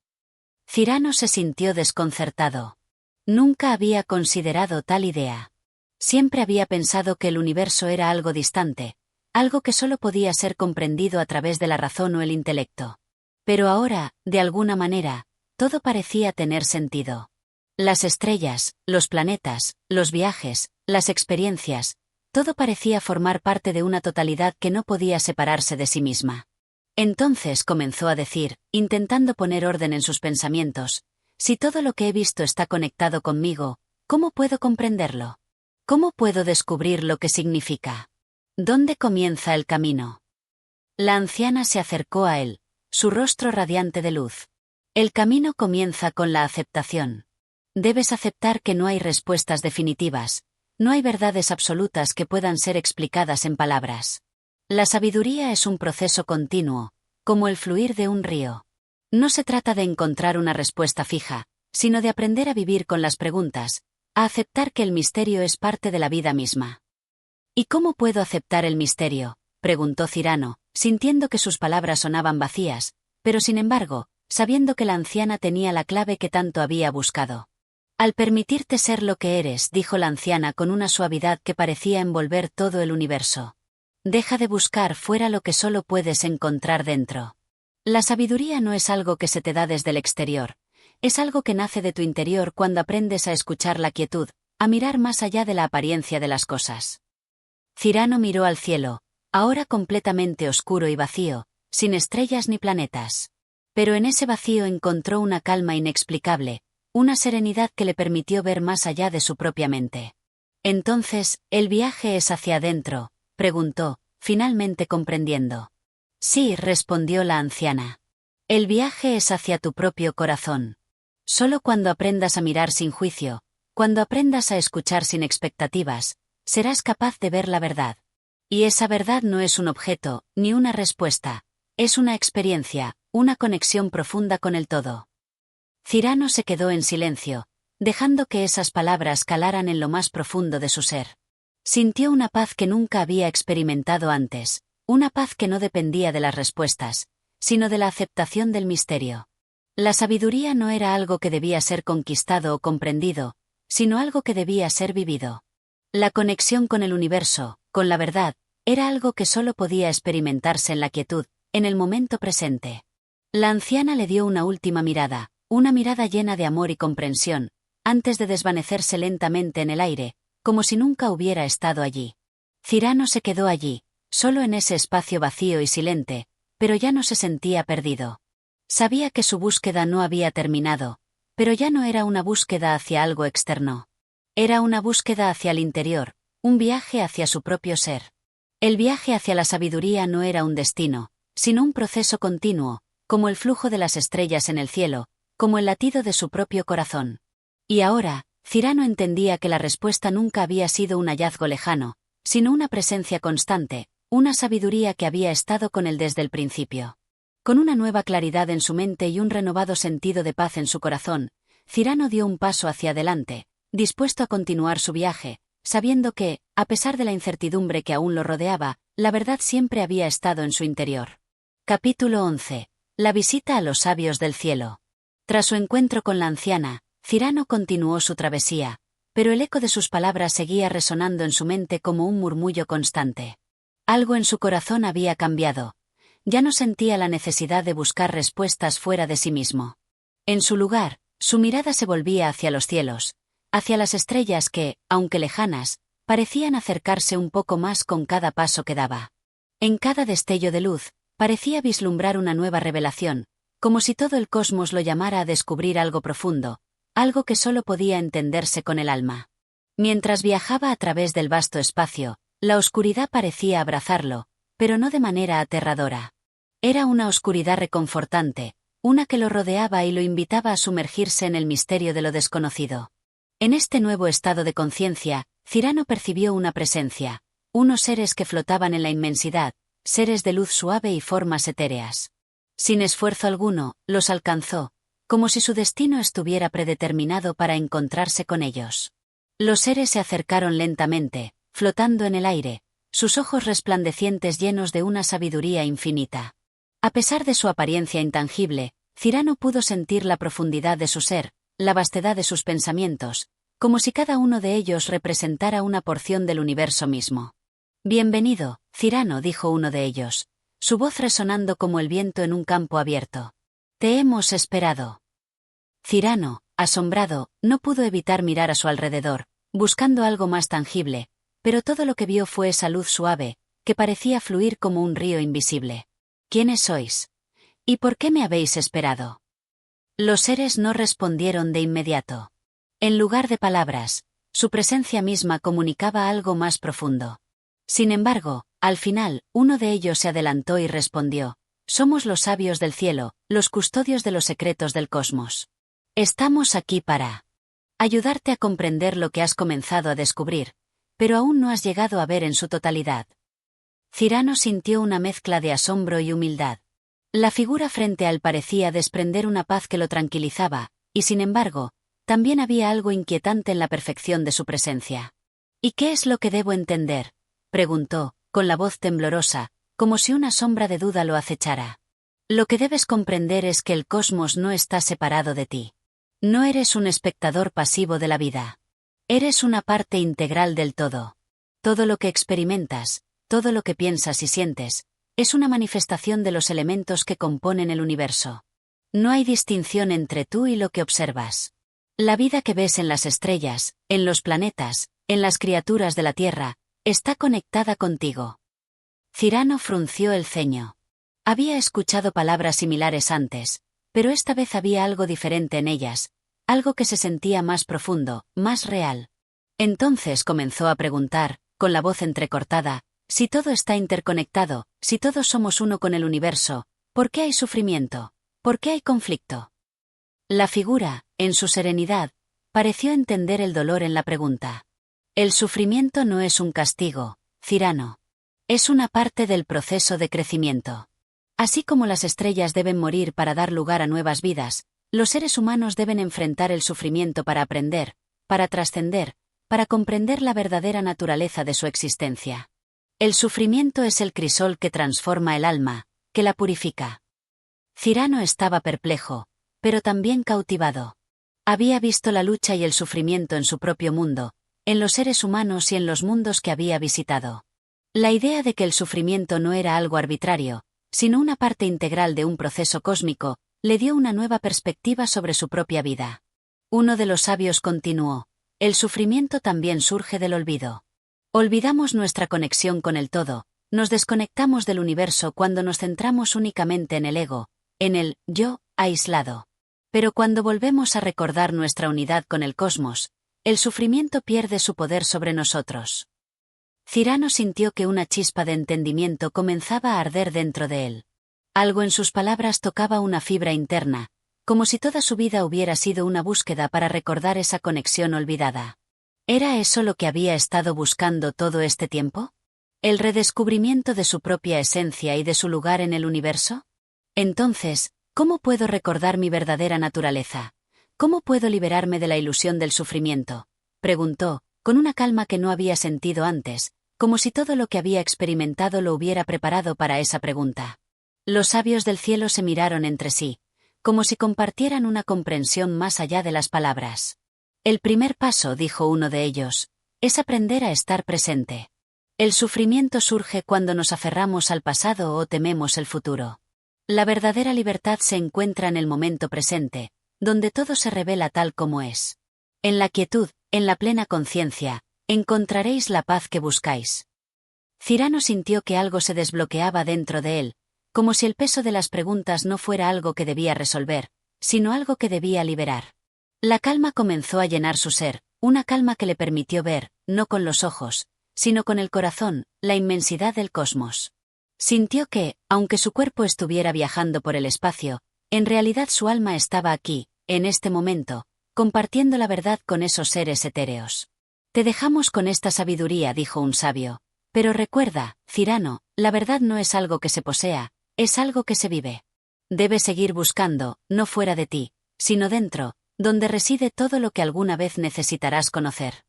Cyrano se sintió desconcertado. Nunca había considerado tal idea. Siempre había pensado que el universo era algo distante, algo que solo podía ser comprendido a través de la razón o el intelecto. Pero ahora, de alguna manera, todo parecía tener sentido. Las estrellas, los planetas, los viajes, las experiencias, todo parecía formar parte de una totalidad que no podía separarse de sí misma. Entonces comenzó a decir, intentando poner orden en sus pensamientos, si todo lo que he visto está conectado conmigo, ¿cómo puedo comprenderlo? ¿Cómo puedo descubrir lo que significa? ¿Dónde comienza el camino? La anciana se acercó a él, su rostro radiante de luz. El camino comienza con la aceptación. Debes aceptar que no hay respuestas definitivas, no hay verdades absolutas que puedan ser explicadas en palabras. La sabiduría es un proceso continuo, como el fluir de un río. No se trata de encontrar una respuesta fija, sino de aprender a vivir con las preguntas, a aceptar que el misterio es parte de la vida misma. ¿Y cómo puedo aceptar el misterio?, preguntó Cyrano, sintiendo que sus palabras sonaban vacías, pero sin embargo, sabiendo que la anciana tenía la clave que tanto había buscado. Al permitirte ser lo que eres, dijo la anciana con una suavidad que parecía envolver todo el universo. Deja de buscar fuera lo que solo puedes encontrar dentro. La sabiduría no es algo que se te da desde el exterior, es algo que nace de tu interior cuando aprendes a escuchar la quietud, a mirar más allá de la apariencia de las cosas. Cyrano miró al cielo, ahora completamente oscuro y vacío, sin estrellas ni planetas. Pero en ese vacío encontró una calma inexplicable, una serenidad que le permitió ver más allá de su propia mente. Entonces, ¿el viaje es hacia adentro?, preguntó, finalmente comprendiendo. Sí, respondió la anciana. El viaje es hacia tu propio corazón. Solo cuando aprendas a mirar sin juicio, cuando aprendas a escuchar sin expectativas, serás capaz de ver la verdad. Y esa verdad no es un objeto, ni una respuesta, es una experiencia, una conexión profunda con el todo. Cyrano se quedó en silencio, dejando que esas palabras calaran en lo más profundo de su ser. Sintió una paz que nunca había experimentado antes, una paz que no dependía de las respuestas, sino de la aceptación del misterio. La sabiduría no era algo que debía ser conquistado o comprendido, sino algo que debía ser vivido. La conexión con el universo, con la verdad, era algo que solo podía experimentarse en la quietud, en el momento presente. La anciana le dio una última mirada, una mirada llena de amor y comprensión, antes de desvanecerse lentamente en el aire, como si nunca hubiera estado allí. Cyrano se quedó allí, solo en ese espacio vacío y silente, pero ya no se sentía perdido. Sabía que su búsqueda no había terminado, pero ya no era una búsqueda hacia algo externo. Era una búsqueda hacia el interior, un viaje hacia su propio ser. El viaje hacia la sabiduría no era un destino, sino un proceso continuo, como el flujo de las estrellas en el cielo, como el latido de su propio corazón. Y ahora, Cyrano entendía que la respuesta nunca había sido un hallazgo lejano, sino una presencia constante, una sabiduría que había estado con él desde el principio. Con una nueva claridad en su mente y un renovado sentido de paz en su corazón, Cyrano dio un paso hacia adelante, dispuesto a continuar su viaje, sabiendo que, a pesar de la incertidumbre que aún lo rodeaba, la verdad siempre había estado en su interior. Capítulo 11. La visita a los sabios del cielo. Tras su encuentro con la anciana, Cyrano continuó su travesía, pero el eco de sus palabras seguía resonando en su mente como un murmullo constante. Algo en su corazón había cambiado. Ya no sentía la necesidad de buscar respuestas fuera de sí mismo. En su lugar, su mirada se volvía hacia los cielos, hacia las estrellas que, aunque lejanas, parecían acercarse un poco más con cada paso que daba. En cada destello de luz, parecía vislumbrar una nueva revelación, como si todo el cosmos lo llamara a descubrir algo profundo, algo que solo podía entenderse con el alma. Mientras viajaba a través del vasto espacio, la oscuridad parecía abrazarlo, pero no de manera aterradora. Era una oscuridad reconfortante, una que lo rodeaba y lo invitaba a sumergirse en el misterio de lo desconocido. En este nuevo estado de conciencia, Cyrano percibió una presencia, unos seres que flotaban en la inmensidad, seres de luz suave y formas etéreas. Sin esfuerzo alguno, los alcanzó, como si su destino estuviera predeterminado para encontrarse con ellos. Los seres se acercaron lentamente, flotando en el aire, sus ojos resplandecientes llenos de una sabiduría infinita. A pesar de su apariencia intangible, Cyrano pudo sentir la profundidad de su ser, la vastedad de sus pensamientos, como si cada uno de ellos representara una porción del universo mismo. «Bienvenido, Cyrano», dijo uno de ellos, su voz resonando como el viento en un campo abierto. «Te hemos esperado». Cyrano, asombrado, no pudo evitar mirar a su alrededor, buscando algo más tangible, pero todo lo que vio fue esa luz suave, que parecía fluir como un río invisible. «¿Quiénes sois? ¿Y por qué me habéis esperado?» Los seres no respondieron de inmediato. En lugar de palabras, su presencia misma comunicaba algo más profundo. Sin embargo, al final, uno de ellos se adelantó y respondió: «Somos los sabios del cielo, los custodios de los secretos del cosmos. Estamos aquí para ayudarte a comprender lo que has comenzado a descubrir, pero aún no has llegado a ver en su totalidad». Cyrano sintió una mezcla de asombro y humildad. La figura frente a él parecía desprender una paz que lo tranquilizaba, y sin embargo, también había algo inquietante en la perfección de su presencia. «¿Y qué es lo que debo entender?», preguntó, con la voz temblorosa, como si una sombra de duda lo acechara. «Lo que debes comprender es que el cosmos no está separado de ti. No eres un espectador pasivo de la vida. Eres una parte integral del todo. Todo lo que experimentas, todo lo que piensas y sientes, es una manifestación de los elementos que componen el universo. No hay distinción entre tú y lo que observas. La vida que ves en las estrellas, en los planetas, en las criaturas de la Tierra, está conectada contigo». Cyrano frunció el ceño. Había escuchado palabras similares antes, pero esta vez había algo diferente en ellas, algo que se sentía más profundo, más real. Entonces comenzó a preguntar, con la voz entrecortada: Si todo está interconectado, si todos somos uno con el universo, ¿por qué hay sufrimiento? ¿Por qué hay conflicto? La figura, en su serenidad, pareció entender el dolor en la pregunta. El sufrimiento no es un castigo, Cyrano. Es una parte del proceso de crecimiento. Así como las estrellas deben morir para dar lugar a nuevas vidas, los seres humanos deben enfrentar el sufrimiento para aprender, para trascender, para comprender la verdadera naturaleza de su existencia. El sufrimiento es el crisol que transforma el alma, que la purifica. Cyrano estaba perplejo, pero también cautivado. Había visto la lucha y el sufrimiento en su propio mundo, en los seres humanos y en los mundos que había visitado. La idea de que el sufrimiento no era algo arbitrario, sino una parte integral de un proceso cósmico, le dio una nueva perspectiva sobre su propia vida. Uno de los sabios continuó: el sufrimiento también surge del olvido. Olvidamos nuestra conexión con el todo, nos desconectamos del universo cuando nos centramos únicamente en el ego, en el yo, aislado. Pero cuando volvemos a recordar nuestra unidad con el cosmos, el sufrimiento pierde su poder sobre nosotros. Cyrano sintió que una chispa de entendimiento comenzaba a arder dentro de él. Algo en sus palabras tocaba una fibra interna, como si toda su vida hubiera sido una búsqueda para recordar esa conexión olvidada. ¿Era eso lo que había estado buscando todo este tiempo? ¿El redescubrimiento de su propia esencia y de su lugar en el universo? Entonces, ¿cómo puedo recordar mi verdadera naturaleza? ¿Cómo puedo liberarme de la ilusión del sufrimiento? Preguntó, con una calma que no había sentido antes, como si todo lo que había experimentado lo hubiera preparado para esa pregunta. Los sabios del cielo se miraron entre sí, como si compartieran una comprensión más allá de las palabras. El primer paso, dijo uno de ellos, es aprender a estar presente. El sufrimiento surge cuando nos aferramos al pasado o tememos el futuro. La verdadera libertad se encuentra en el momento presente, donde todo se revela tal como es. En la quietud, en la plena conciencia, encontraréis la paz que buscáis. Cyrano sintió que algo se desbloqueaba dentro de él, como si el peso de las preguntas no fuera algo que debía resolver, sino algo que debía liberar. La calma comenzó a llenar su ser, una calma que le permitió ver, no con los ojos, sino con el corazón, la inmensidad del cosmos. Sintió que, aunque su cuerpo estuviera viajando por el espacio, en realidad su alma estaba aquí, en este momento, compartiendo la verdad con esos seres etéreos. Te dejamos con esta sabiduría, dijo un sabio. Pero recuerda, Cyrano, la verdad no es algo que se posea, es algo que se vive. Debes seguir buscando, no fuera de ti, sino dentro, donde reside todo lo que alguna vez necesitarás conocer.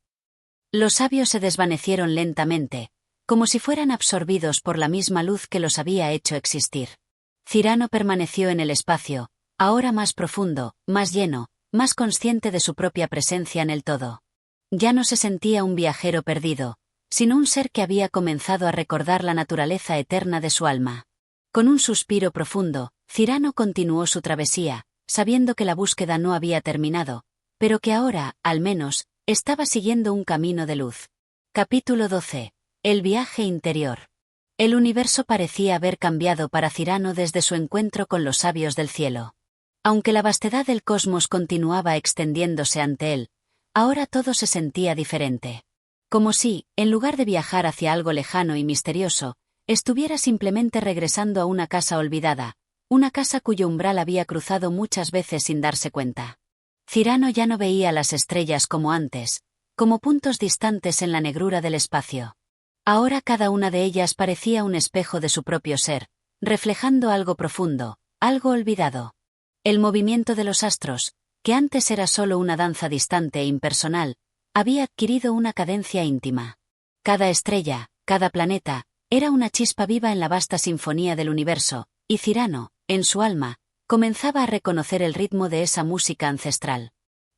Los sabios se desvanecieron lentamente, como si fueran absorbidos por la misma luz que los había hecho existir. Cyrano permaneció en el espacio, ahora más profundo, más lleno, más consciente de su propia presencia en el todo. Ya no se sentía un viajero perdido, sino un ser que había comenzado a recordar la naturaleza eterna de su alma. Con un suspiro profundo, Cyrano continuó su travesía, sabiendo que la búsqueda no había terminado, pero que ahora, al menos, estaba siguiendo un camino de luz. Capítulo 12. El viaje interior. El universo parecía haber cambiado para Cyrano desde su encuentro con los sabios del cielo. Aunque la vastedad del cosmos continuaba extendiéndose ante él, ahora todo se sentía diferente. Como si, en lugar de viajar hacia algo lejano y misterioso, estuviera simplemente regresando a una casa olvidada, una casa cuyo umbral había cruzado muchas veces sin darse cuenta. Cyrano ya no veía las estrellas como antes, como puntos distantes en la negrura del espacio. Ahora cada una de ellas parecía un espejo de su propio ser, reflejando algo profundo, algo olvidado. El movimiento de los astros, que antes era solo una danza distante e impersonal, había adquirido una cadencia íntima. Cada estrella, cada planeta, era una chispa viva en la vasta sinfonía del universo, y Cyrano, en su alma, comenzaba a reconocer el ritmo de esa música ancestral.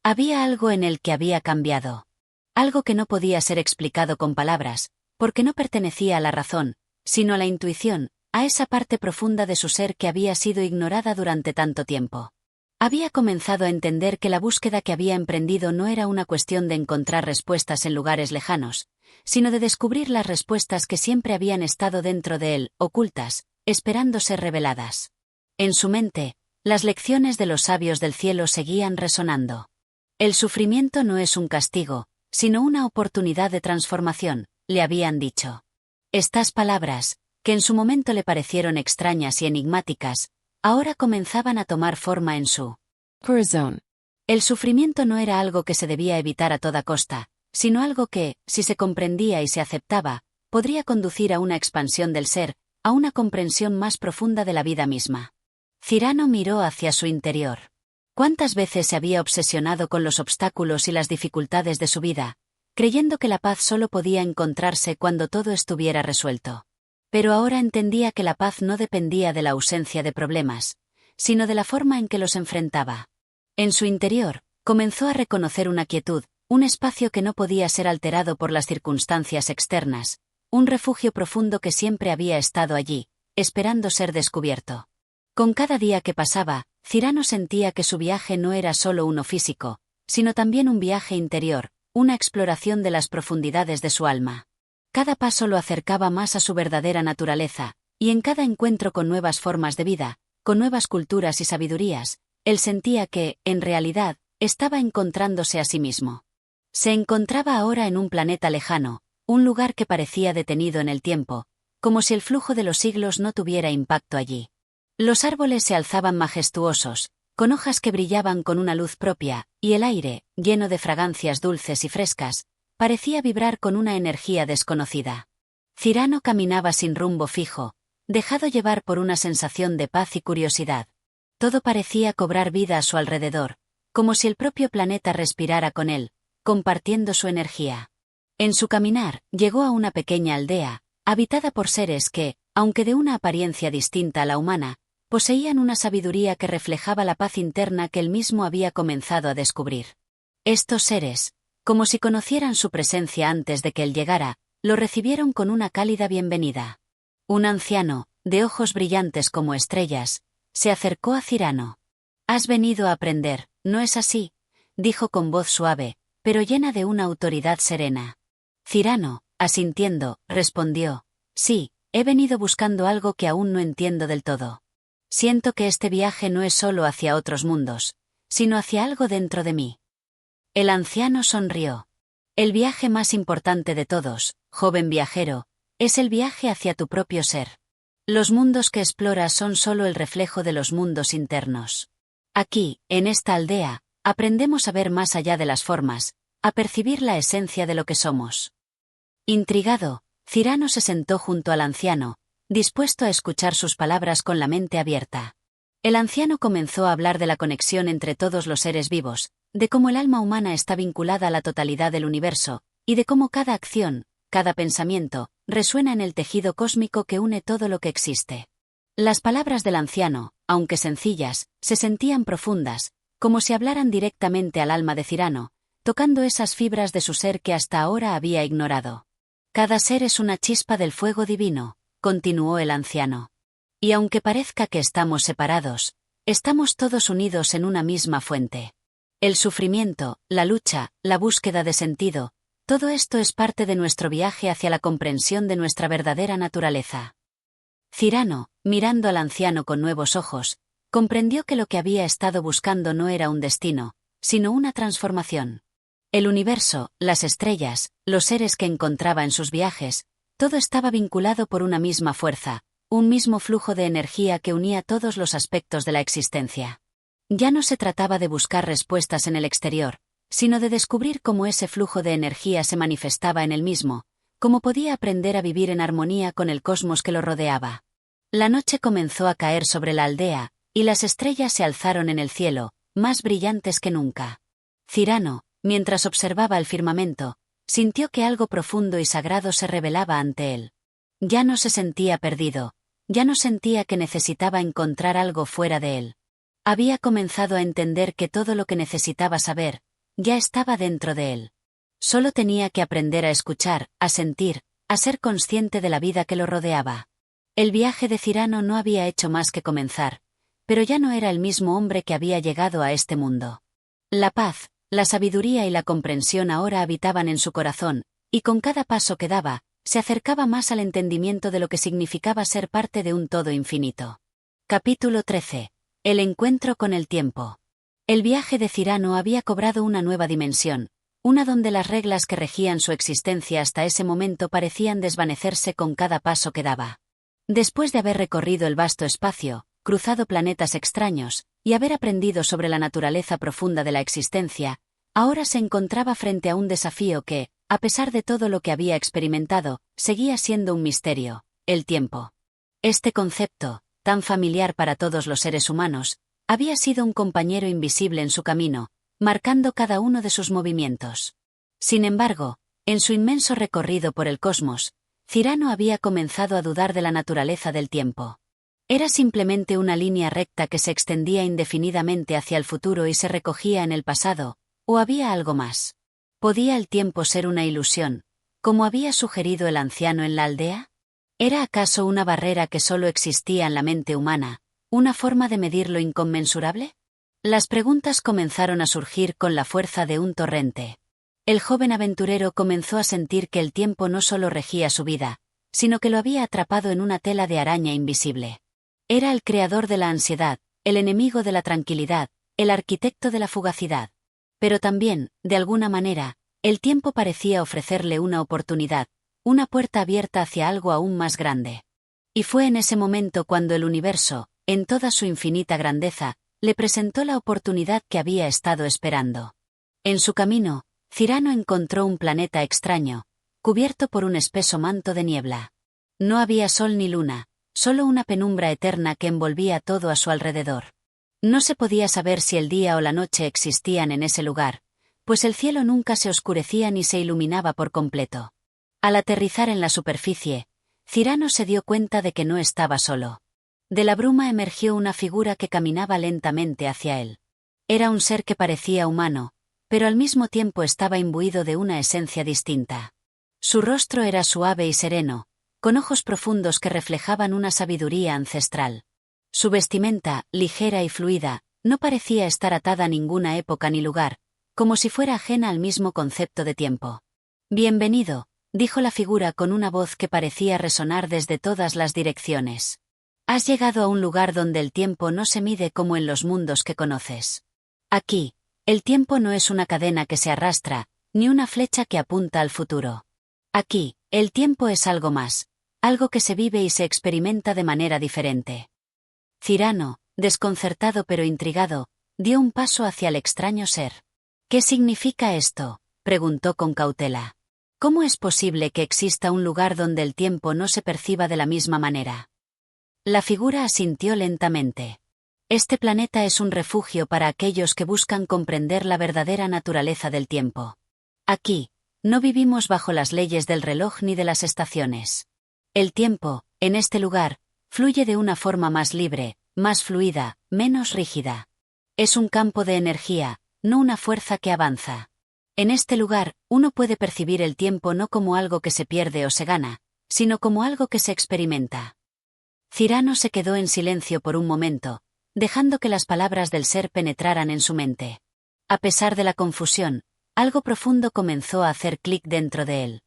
Había algo en él que había cambiado. Algo que no podía ser explicado con palabras, porque no pertenecía a la razón, sino a la intuición, a esa parte profunda de su ser que había sido ignorada durante tanto tiempo. Había comenzado a entender que la búsqueda que había emprendido no era una cuestión de encontrar respuestas en lugares lejanos, sino de descubrir las respuestas que siempre habían estado dentro de él, ocultas, esperando ser reveladas. En su mente, las lecciones de los sabios del cielo seguían resonando. El sufrimiento no es un castigo, sino una oportunidad de transformación, le habían dicho. Estas palabras, que en su momento le parecieron extrañas y enigmáticas, ahora comenzaban a tomar forma en su corazón. El sufrimiento no era algo que se debía evitar a toda costa, sino algo que, si se comprendía y se aceptaba, podría conducir a una expansión del ser, a una comprensión más profunda de la vida misma. Cyrano miró hacia su interior. ¿Cuántas veces se había obsesionado con los obstáculos y las dificultades de su vida, creyendo que la paz solo podía encontrarse cuando todo estuviera resuelto? Pero ahora entendía que la paz no dependía de la ausencia de problemas, sino de la forma en que los enfrentaba. En su interior, comenzó a reconocer una quietud, un espacio que no podía ser alterado por las circunstancias externas, un refugio profundo que siempre había estado allí, esperando ser descubierto. Con cada día que pasaba, Cyrano sentía que su viaje no era solo uno físico, sino también un viaje interior, una exploración de las profundidades de su alma. Cada paso lo acercaba más a su verdadera naturaleza, y en cada encuentro con nuevas formas de vida, con nuevas culturas y sabidurías, él sentía que, en realidad, estaba encontrándose a sí mismo. Se encontraba ahora en un planeta lejano, un lugar que parecía detenido en el tiempo, como si el flujo de los siglos no tuviera impacto allí. Los árboles se alzaban majestuosos, con hojas que brillaban con una luz propia, y el aire, lleno de fragancias dulces y frescas, parecía vibrar con una energía desconocida. Cyrano caminaba sin rumbo fijo, dejado llevar por una sensación de paz y curiosidad. Todo parecía cobrar vida a su alrededor, como si el propio planeta respirara con él, compartiendo su energía. En su caminar, llegó a una pequeña aldea, habitada por seres que, aunque de una apariencia distinta a la humana, poseían una sabiduría que reflejaba la paz interna que él mismo había comenzado a descubrir. Estos seres, como si conocieran su presencia antes de que él llegara, lo recibieron con una cálida bienvenida. Un anciano, de ojos brillantes como estrellas, se acercó a Cyrano. «Has venido a aprender, ¿no es así?», dijo con voz suave, pero llena de una autoridad serena. Cyrano, asintiendo, respondió: «Sí, he venido buscando algo que aún no entiendo del todo. Siento que este viaje no es solo hacia otros mundos, sino hacia algo dentro de mí». El anciano sonrió. «El viaje más importante de todos, joven viajero, es el viaje hacia tu propio ser. Los mundos que exploras son solo el reflejo de los mundos internos. Aquí, en esta aldea, aprendemos a ver más allá de las formas, a percibir la esencia de lo que somos». Intrigado, Cyrano se sentó junto al anciano, dispuesto a escuchar sus palabras con la mente abierta. El anciano comenzó a hablar de la conexión entre todos los seres vivos, de cómo el alma humana está vinculada a la totalidad del universo, y de cómo cada acción, cada pensamiento, resuena en el tejido cósmico que une todo lo que existe. Las palabras del anciano, aunque sencillas, se sentían profundas, como si hablaran directamente al alma de Cyrano, tocando esas fibras de su ser que hasta ahora había ignorado. «Cada ser es una chispa del fuego divino», continuó el anciano. «Y aunque parezca que estamos separados, estamos todos unidos en una misma fuente. El sufrimiento, la lucha, la búsqueda de sentido, todo esto es parte de nuestro viaje hacia la comprensión de nuestra verdadera naturaleza». Cyrano, mirando al anciano con nuevos ojos, comprendió que lo que había estado buscando no era un destino, sino una transformación. El universo, las estrellas, los seres que encontraba en sus viajes, todo estaba vinculado por una misma fuerza, un mismo flujo de energía que unía todos los aspectos de la existencia. Ya no se trataba de buscar respuestas en el exterior, sino de descubrir cómo ese flujo de energía se manifestaba en él mismo, cómo podía aprender a vivir en armonía con el cosmos que lo rodeaba. La noche comenzó a caer sobre la aldea, y las estrellas se alzaron en el cielo, más brillantes que nunca. Cyrano, mientras observaba el firmamento, sintió que algo profundo y sagrado se revelaba ante él. Ya no se sentía perdido, ya no sentía que necesitaba encontrar algo fuera de él. Había comenzado a entender que todo lo que necesitaba saber, ya estaba dentro de él. Solo tenía que aprender a escuchar, a sentir, a ser consciente de la vida que lo rodeaba. El viaje de Cyrano no había hecho más que comenzar, pero ya no era el mismo hombre que había llegado a este mundo. La paz, la sabiduría y la comprensión ahora habitaban en su corazón, y con cada paso que daba, se acercaba más al entendimiento de lo que significaba ser parte de un todo infinito. Capítulo 13. El encuentro con el tiempo. El viaje de Cyrano había cobrado una nueva dimensión, una donde las reglas que regían su existencia hasta ese momento parecían desvanecerse con cada paso que daba. Después de haber recorrido el vasto espacio, cruzado planetas extraños, y haber aprendido sobre la naturaleza profunda de la existencia, ahora se encontraba frente a un desafío que, a pesar de todo lo que había experimentado, seguía siendo un misterio: el tiempo. Este concepto, tan familiar para todos los seres humanos, había sido un compañero invisible en su camino, marcando cada uno de sus movimientos. Sin embargo, en su inmenso recorrido por el cosmos, Cyrano había comenzado a dudar de la naturaleza del tiempo. ¿Era simplemente una línea recta que se extendía indefinidamente hacia el futuro y se recogía en el pasado, o había algo más? ¿Podía el tiempo ser una ilusión, como había sugerido el anciano en la aldea? ¿Era acaso una barrera que solo existía en la mente humana, una forma de medir lo inconmensurable? Las preguntas comenzaron a surgir con la fuerza de un torrente. El joven aventurero comenzó a sentir que el tiempo no solo regía su vida, sino que lo había atrapado en una tela de araña invisible. Era el creador de la ansiedad, el enemigo de la tranquilidad, el arquitecto de la fugacidad. Pero también, de alguna manera, el tiempo parecía ofrecerle una oportunidad, una puerta abierta hacia algo aún más grande. Y fue en ese momento cuando el universo, en toda su infinita grandeza, le presentó la oportunidad que había estado esperando. En su camino, Cyrano encontró un planeta extraño, cubierto por un espeso manto de niebla. No había sol ni luna, solo una penumbra eterna que envolvía todo a su alrededor. No se podía saber si el día o la noche existían en ese lugar, pues el cielo nunca se oscurecía ni se iluminaba por completo. Al aterrizar en la superficie, Cyrano se dio cuenta de que no estaba solo. De la bruma emergió una figura que caminaba lentamente hacia él. Era un ser que parecía humano, pero al mismo tiempo estaba imbuido de una esencia distinta. Su rostro era suave y sereno, con ojos profundos que reflejaban una sabiduría ancestral. Su vestimenta, ligera y fluida, no parecía estar atada a ninguna época ni lugar, como si fuera ajena al mismo concepto de tiempo. «Bienvenido», dijo la figura con una voz que parecía resonar desde todas las direcciones. «Has llegado a un lugar donde el tiempo no se mide como en los mundos que conoces. Aquí, el tiempo no es una cadena que se arrastra, ni una flecha que apunta al futuro. Aquí, el tiempo es algo más, algo que se vive y se experimenta de manera diferente». Cyrano, desconcertado pero intrigado, dio un paso hacia el extraño ser. «¿Qué significa esto?», preguntó con cautela. «¿Cómo es posible que exista un lugar donde el tiempo no se perciba de la misma manera?». La figura asintió lentamente. «Este planeta es un refugio para aquellos que buscan comprender la verdadera naturaleza del tiempo. Aquí, no vivimos bajo las leyes del reloj ni de las estaciones. El tiempo, en este lugar, fluye de una forma más libre, más fluida, menos rígida. Es un campo de energía, no una fuerza que avanza. En este lugar, uno puede percibir el tiempo no como algo que se pierde o se gana, sino como algo que se experimenta». Cyrano se quedó en silencio por un momento, dejando que las palabras del ser penetraran en su mente. A pesar de la confusión, algo profundo comenzó a hacer clic dentro de él.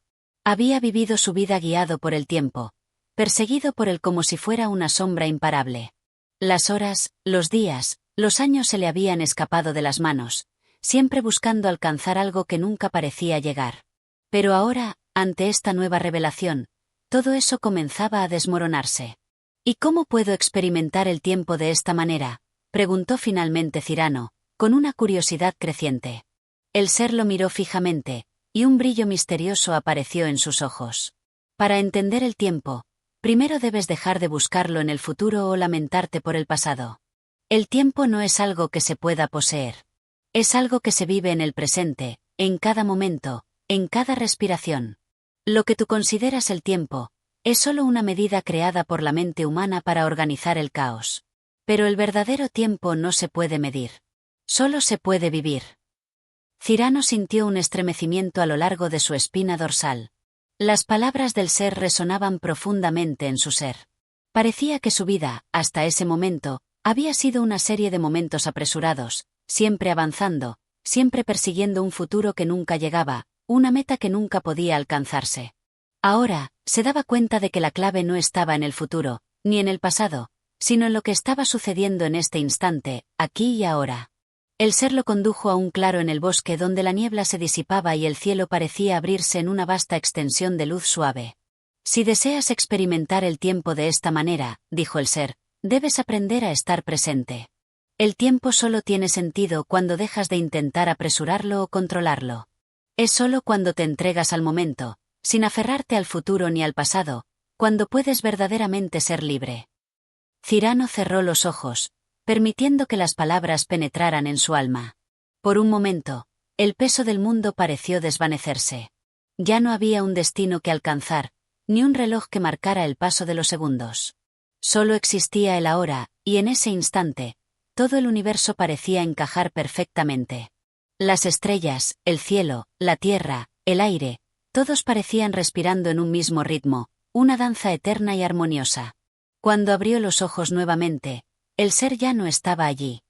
Había vivido su vida guiado por el tiempo, perseguido por él como si fuera una sombra imparable. Las horas, los días, los años se le habían escapado de las manos, siempre buscando alcanzar algo que nunca parecía llegar. Pero ahora, ante esta nueva revelación, todo eso comenzaba a desmoronarse. «¿Y cómo puedo experimentar el tiempo de esta manera?», preguntó finalmente Cyrano, con una curiosidad creciente. El ser lo miró fijamente, y un brillo misterioso apareció en sus ojos. «Para entender el tiempo, primero debes dejar de buscarlo en el futuro o lamentarte por el pasado. El tiempo no es algo que se pueda poseer. Es algo que se vive en el presente, en cada momento, en cada respiración. Lo que tú consideras el tiempo, es solo una medida creada por la mente humana para organizar el caos. Pero el verdadero tiempo no se puede medir. Solo se puede vivir». Cyrano sintió un estremecimiento a lo largo de su espina dorsal. Las palabras del ser resonaban profundamente en su ser. Parecía que su vida, hasta ese momento, había sido una serie de momentos apresurados, siempre avanzando, siempre persiguiendo un futuro que nunca llegaba, una meta que nunca podía alcanzarse. Ahora, se daba cuenta de que la clave no estaba en el futuro, ni en el pasado, sino en lo que estaba sucediendo en este instante, aquí y ahora. El ser lo condujo a un claro en el bosque donde la niebla se disipaba y el cielo parecía abrirse en una vasta extensión de luz suave. Si deseas experimentar el tiempo de esta manera, dijo el ser, debes aprender a estar presente. El tiempo solo tiene sentido cuando dejas de intentar apresurarlo o controlarlo. Es solo cuando te entregas al momento, sin aferrarte al futuro ni al pasado, cuando puedes verdaderamente ser libre. Cyrano cerró los ojos, permitiendo que las palabras penetraran en su alma. Por un momento, el peso del mundo pareció desvanecerse. Ya no había un destino que alcanzar, ni un reloj que marcara el paso de los segundos. Solo existía el ahora, y en ese instante, todo el universo parecía encajar perfectamente. Las estrellas, el cielo, la tierra, el aire, todos parecían respirando en un mismo ritmo, una danza eterna y armoniosa. Cuando abrió los ojos nuevamente, el ser ya no estaba allí.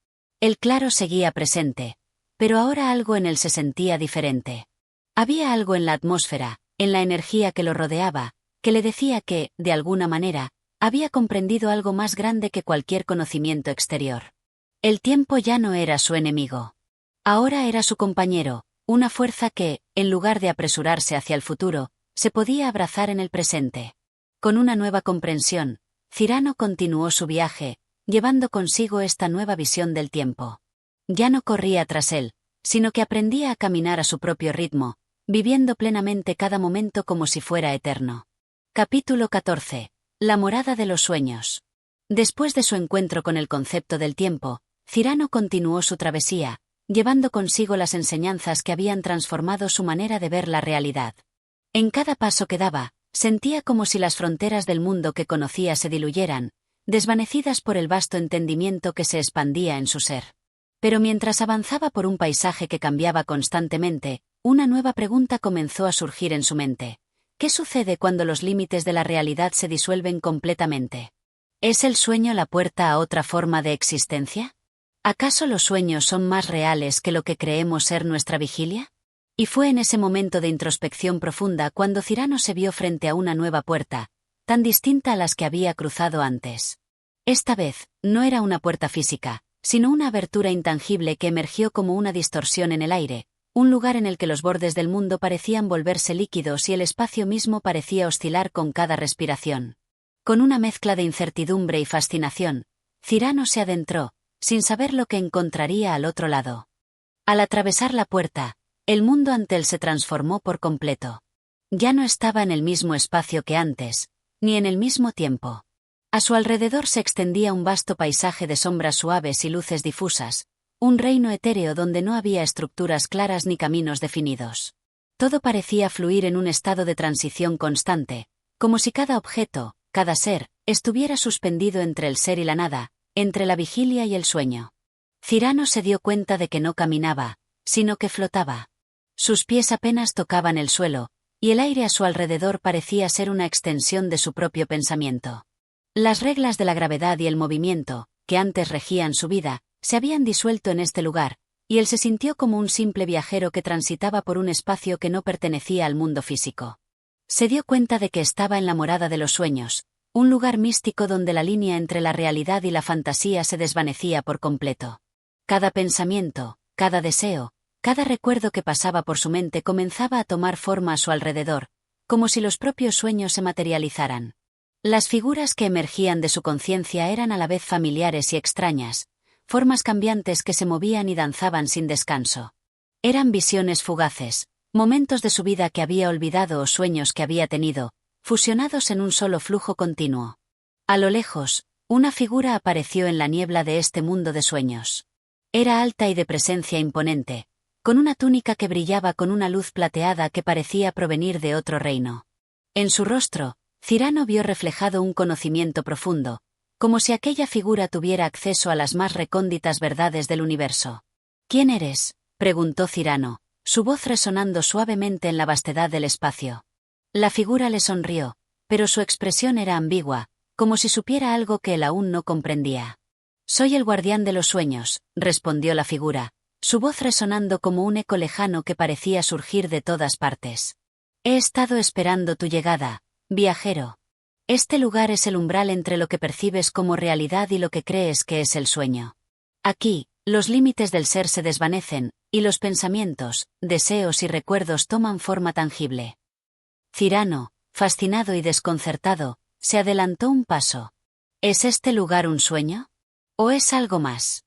El claro seguía presente, pero ahora algo en él se sentía diferente. Había algo en la atmósfera, en la energía que lo rodeaba, que le decía que, de alguna manera, había comprendido algo más grande que cualquier conocimiento exterior. El tiempo ya no era su enemigo. Ahora era su compañero, una fuerza que, en lugar de apresurarse hacia el futuro, se podía abrazar en el presente. Con una nueva comprensión, Cyrano continuó su viaje, llevando consigo esta nueva visión del tiempo. Ya no corría tras él, sino que aprendía a caminar a su propio ritmo, viviendo plenamente cada momento como si fuera eterno. Capítulo 14. La morada de los sueños. Después de su encuentro con el concepto del tiempo, Cyrano continuó su travesía, llevando consigo las enseñanzas que habían transformado su manera de ver la realidad. En cada paso que daba, sentía como si las fronteras del mundo que conocía se diluyeran, desvanecidas por el vasto entendimiento que se expandía en su ser. Pero mientras avanzaba por un paisaje que cambiaba constantemente, una nueva pregunta comenzó a surgir en su mente. ¿Qué sucede cuando los límites de la realidad se disuelven completamente? ¿Es el sueño la puerta a otra forma de existencia? ¿Acaso los sueños son más reales que lo que creemos ser nuestra vigilia? Y fue en ese momento de introspección profunda cuando Cyrano se vio frente a una nueva puerta, tan distinta a las que había cruzado antes. Esta vez, no era una puerta física, sino una abertura intangible que emergió como una distorsión en el aire, un lugar en el que los bordes del mundo parecían volverse líquidos y el espacio mismo parecía oscilar con cada respiración. Con una mezcla de incertidumbre y fascinación, Cyrano se adentró, sin saber lo que encontraría al otro lado. Al atravesar la puerta, el mundo ante él se transformó por completo. Ya no estaba en el mismo espacio que antes, ni en el mismo tiempo. A su alrededor se extendía un vasto paisaje de sombras suaves y luces difusas, un reino etéreo donde no había estructuras claras ni caminos definidos. Todo parecía fluir en un estado de transición constante, como si cada objeto, cada ser, estuviera suspendido entre el ser y la nada, entre la vigilia y el sueño. Cyrano se dio cuenta de que no caminaba, sino que flotaba. Sus pies apenas tocaban el suelo, y el aire a su alrededor parecía ser una extensión de su propio pensamiento. Las reglas de la gravedad y el movimiento, que antes regían su vida, se habían disuelto en este lugar, y él se sintió como un simple viajero que transitaba por un espacio que no pertenecía al mundo físico. Se dio cuenta de que estaba en la morada de los sueños, un lugar místico donde la línea entre la realidad y la fantasía se desvanecía por completo. Cada pensamiento, cada deseo, cada recuerdo que pasaba por su mente comenzaba a tomar forma a su alrededor, como si los propios sueños se materializaran. Las figuras que emergían de su conciencia eran a la vez familiares y extrañas, formas cambiantes que se movían y danzaban sin descanso. Eran visiones fugaces, momentos de su vida que había olvidado o sueños que había tenido, fusionados en un solo flujo continuo. A lo lejos, una figura apareció en la niebla de este mundo de sueños. Era alta y de presencia imponente, con una túnica que brillaba con una luz plateada que parecía provenir de otro reino. En su rostro, Cyrano vio reflejado un conocimiento profundo, como si aquella figura tuviera acceso a las más recónditas verdades del universo. ¿Quién eres?, preguntó Cyrano, su voz resonando suavemente en la vastedad del espacio. La figura le sonrió, pero su expresión era ambigua, como si supiera algo que él aún no comprendía. «Soy el guardián de los sueños», respondió la figura, su voz resonando como un eco lejano que parecía surgir de todas partes. «He estado esperando tu llegada, viajero. Este lugar es el umbral entre lo que percibes como realidad y lo que crees que es el sueño. Aquí, los límites del ser se desvanecen, y los pensamientos, deseos y recuerdos toman forma tangible. Cyrano, fascinado y desconcertado, se adelantó un paso. ¿Es este lugar un sueño? ¿O es algo más?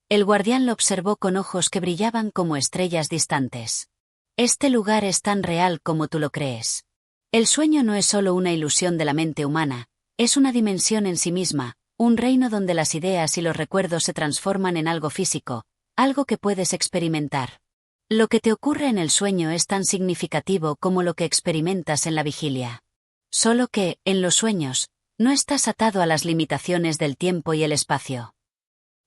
El guardián lo observó con ojos que brillaban como estrellas distantes. Este lugar es tan real como tú lo crees. El sueño no es solo una ilusión de la mente humana, es una dimensión en sí misma, un reino donde las ideas y los recuerdos se transforman en algo físico, algo que puedes experimentar. Lo que te ocurre en el sueño es tan significativo como lo que experimentas en la vigilia. Solo que, en los sueños, no estás atado a las limitaciones del tiempo y el espacio.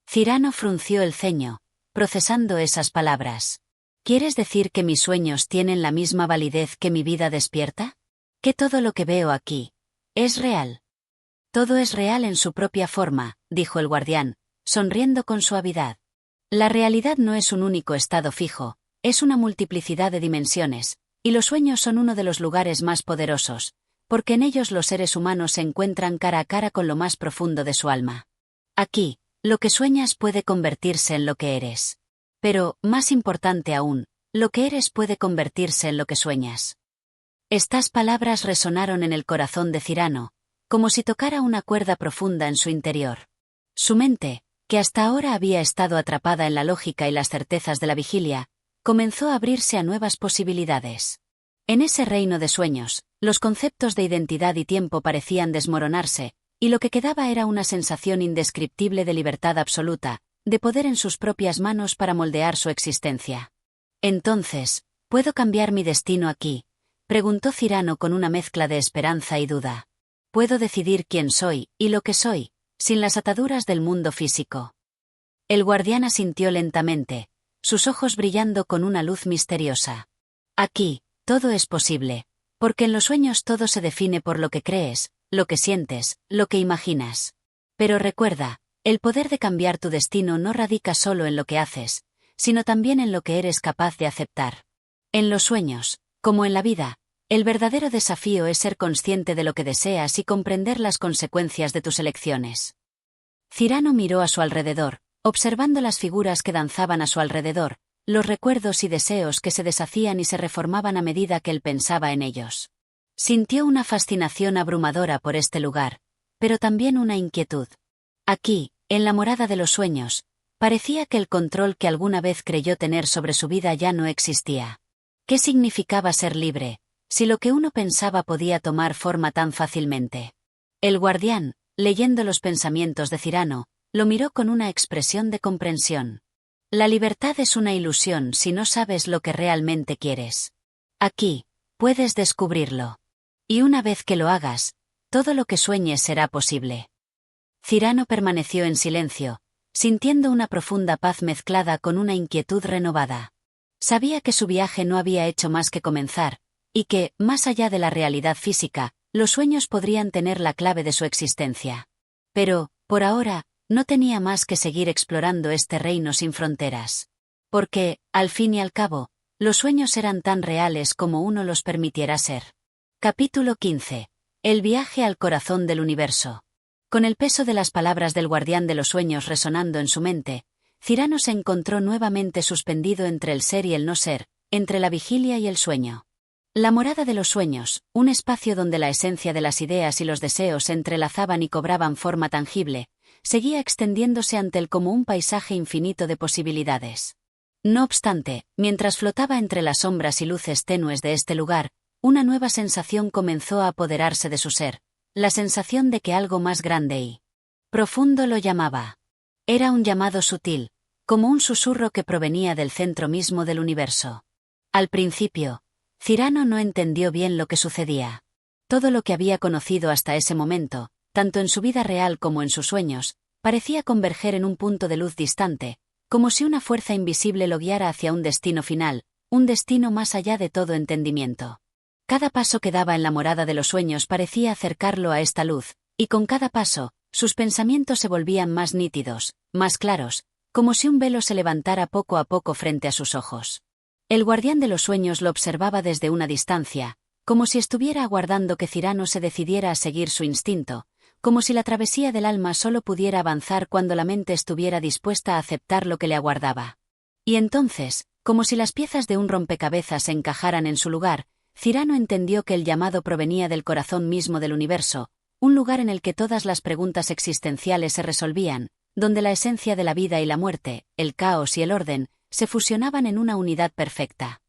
Cyrano frunció el ceño, procesando esas palabras. ¿Quieres decir que mis sueños tienen la misma validez que mi vida despierta? ¿Que todo lo que veo aquí es real? Todo es real en su propia forma, dijo el guardián, sonriendo con suavidad. La realidad no es un único estado fijo, es una multiplicidad de dimensiones, y los sueños son uno de los lugares más poderosos, porque en ellos los seres humanos se encuentran cara a cara con lo más profundo de su alma. Aquí, lo que sueñas puede convertirse en lo que eres. Pero, más importante aún, lo que eres puede convertirse en lo que sueñas. Estas palabras resonaron en el corazón de Cyrano, como si tocara una cuerda profunda en su interior. Su mente, que hasta ahora había estado atrapada en la lógica y las certezas de la vigilia, comenzó a abrirse a nuevas posibilidades. En ese reino de sueños, los conceptos de identidad y tiempo parecían desmoronarse, y lo que quedaba era una sensación indescriptible de libertad absoluta, de poder en sus propias manos para moldear su existencia. Entonces, ¿puedo cambiar mi destino aquí?, preguntó Cyrano con una mezcla de esperanza y duda. ¿Puedo decidir quién soy, y lo que soy, sin las ataduras del mundo físico? El guardián asintió lentamente, sus ojos brillando con una luz misteriosa. Aquí, todo es posible, porque en los sueños todo se define por lo que crees, lo que sientes, lo que imaginas. Pero recuerda, el poder de cambiar tu destino no radica solo en lo que haces, sino también en lo que eres capaz de aceptar. En los sueños, como en la vida, el verdadero desafío es ser consciente de lo que deseas y comprender las consecuencias de tus elecciones. Cyrano miró a su alrededor, observando las figuras que danzaban a su alrededor, los recuerdos y deseos que se deshacían y se reformaban a medida que él pensaba en ellos. Sintió una fascinación abrumadora por este lugar, pero también una inquietud. Aquí, en la morada de los sueños, parecía que el control que alguna vez creyó tener sobre su vida ya no existía. ¿Qué significaba ser libre, si lo que uno pensaba podía tomar forma tan fácilmente? El guardián, leyendo los pensamientos de Cyrano, lo miró con una expresión de comprensión. La libertad es una ilusión si no sabes lo que realmente quieres. Aquí, puedes descubrirlo. Y una vez que lo hagas, todo lo que sueñes será posible. Cyrano permaneció en silencio, sintiendo una profunda paz mezclada con una inquietud renovada. Sabía que su viaje no había hecho más que comenzar, y que, más allá de la realidad física, los sueños podrían tener la clave de su existencia. Pero, por ahora, no tenía más que seguir explorando este reino sin fronteras. Porque, al fin y al cabo, los sueños eran tan reales como uno los permitiera ser. Capítulo 15. El viaje al corazón del universo. Con el peso de las palabras del guardián de los sueños resonando en su mente, Cyrano se encontró nuevamente suspendido entre el ser y el no ser, entre la vigilia y el sueño. La morada de los sueños, un espacio donde la esencia de las ideas y los deseos se entrelazaban y cobraban forma tangible, seguía extendiéndose ante él como un paisaje infinito de posibilidades. No obstante, mientras flotaba entre las sombras y luces tenues de este lugar, una nueva sensación comenzó a apoderarse de su ser, la sensación de que algo más grande y profundo lo llamaba. Era un llamado sutil, como un susurro que provenía del centro mismo del universo. Al principio, Cyrano no entendió bien lo que sucedía. Todo lo que había conocido hasta ese momento, tanto en su vida real como en sus sueños, parecía converger en un punto de luz distante, como si una fuerza invisible lo guiara hacia un destino final, un destino más allá de todo entendimiento. Cada paso que daba en la morada de los sueños parecía acercarlo a esta luz, y con cada paso, sus pensamientos se volvían más nítidos, más claros, como si un velo se levantara poco a poco frente a sus ojos. El guardián de los sueños lo observaba desde una distancia, como si estuviera aguardando que Cyrano se decidiera a seguir su instinto, como si la travesía del alma solo pudiera avanzar cuando la mente estuviera dispuesta a aceptar lo que le aguardaba. Y entonces, como si las piezas de un rompecabezas se encajaran en su lugar, Cyrano entendió que el llamado provenía del corazón mismo del universo, un lugar en el que todas las preguntas existenciales se resolvían, donde la esencia de la vida y la muerte, el caos y el orden, se fusionaban en una unidad perfecta.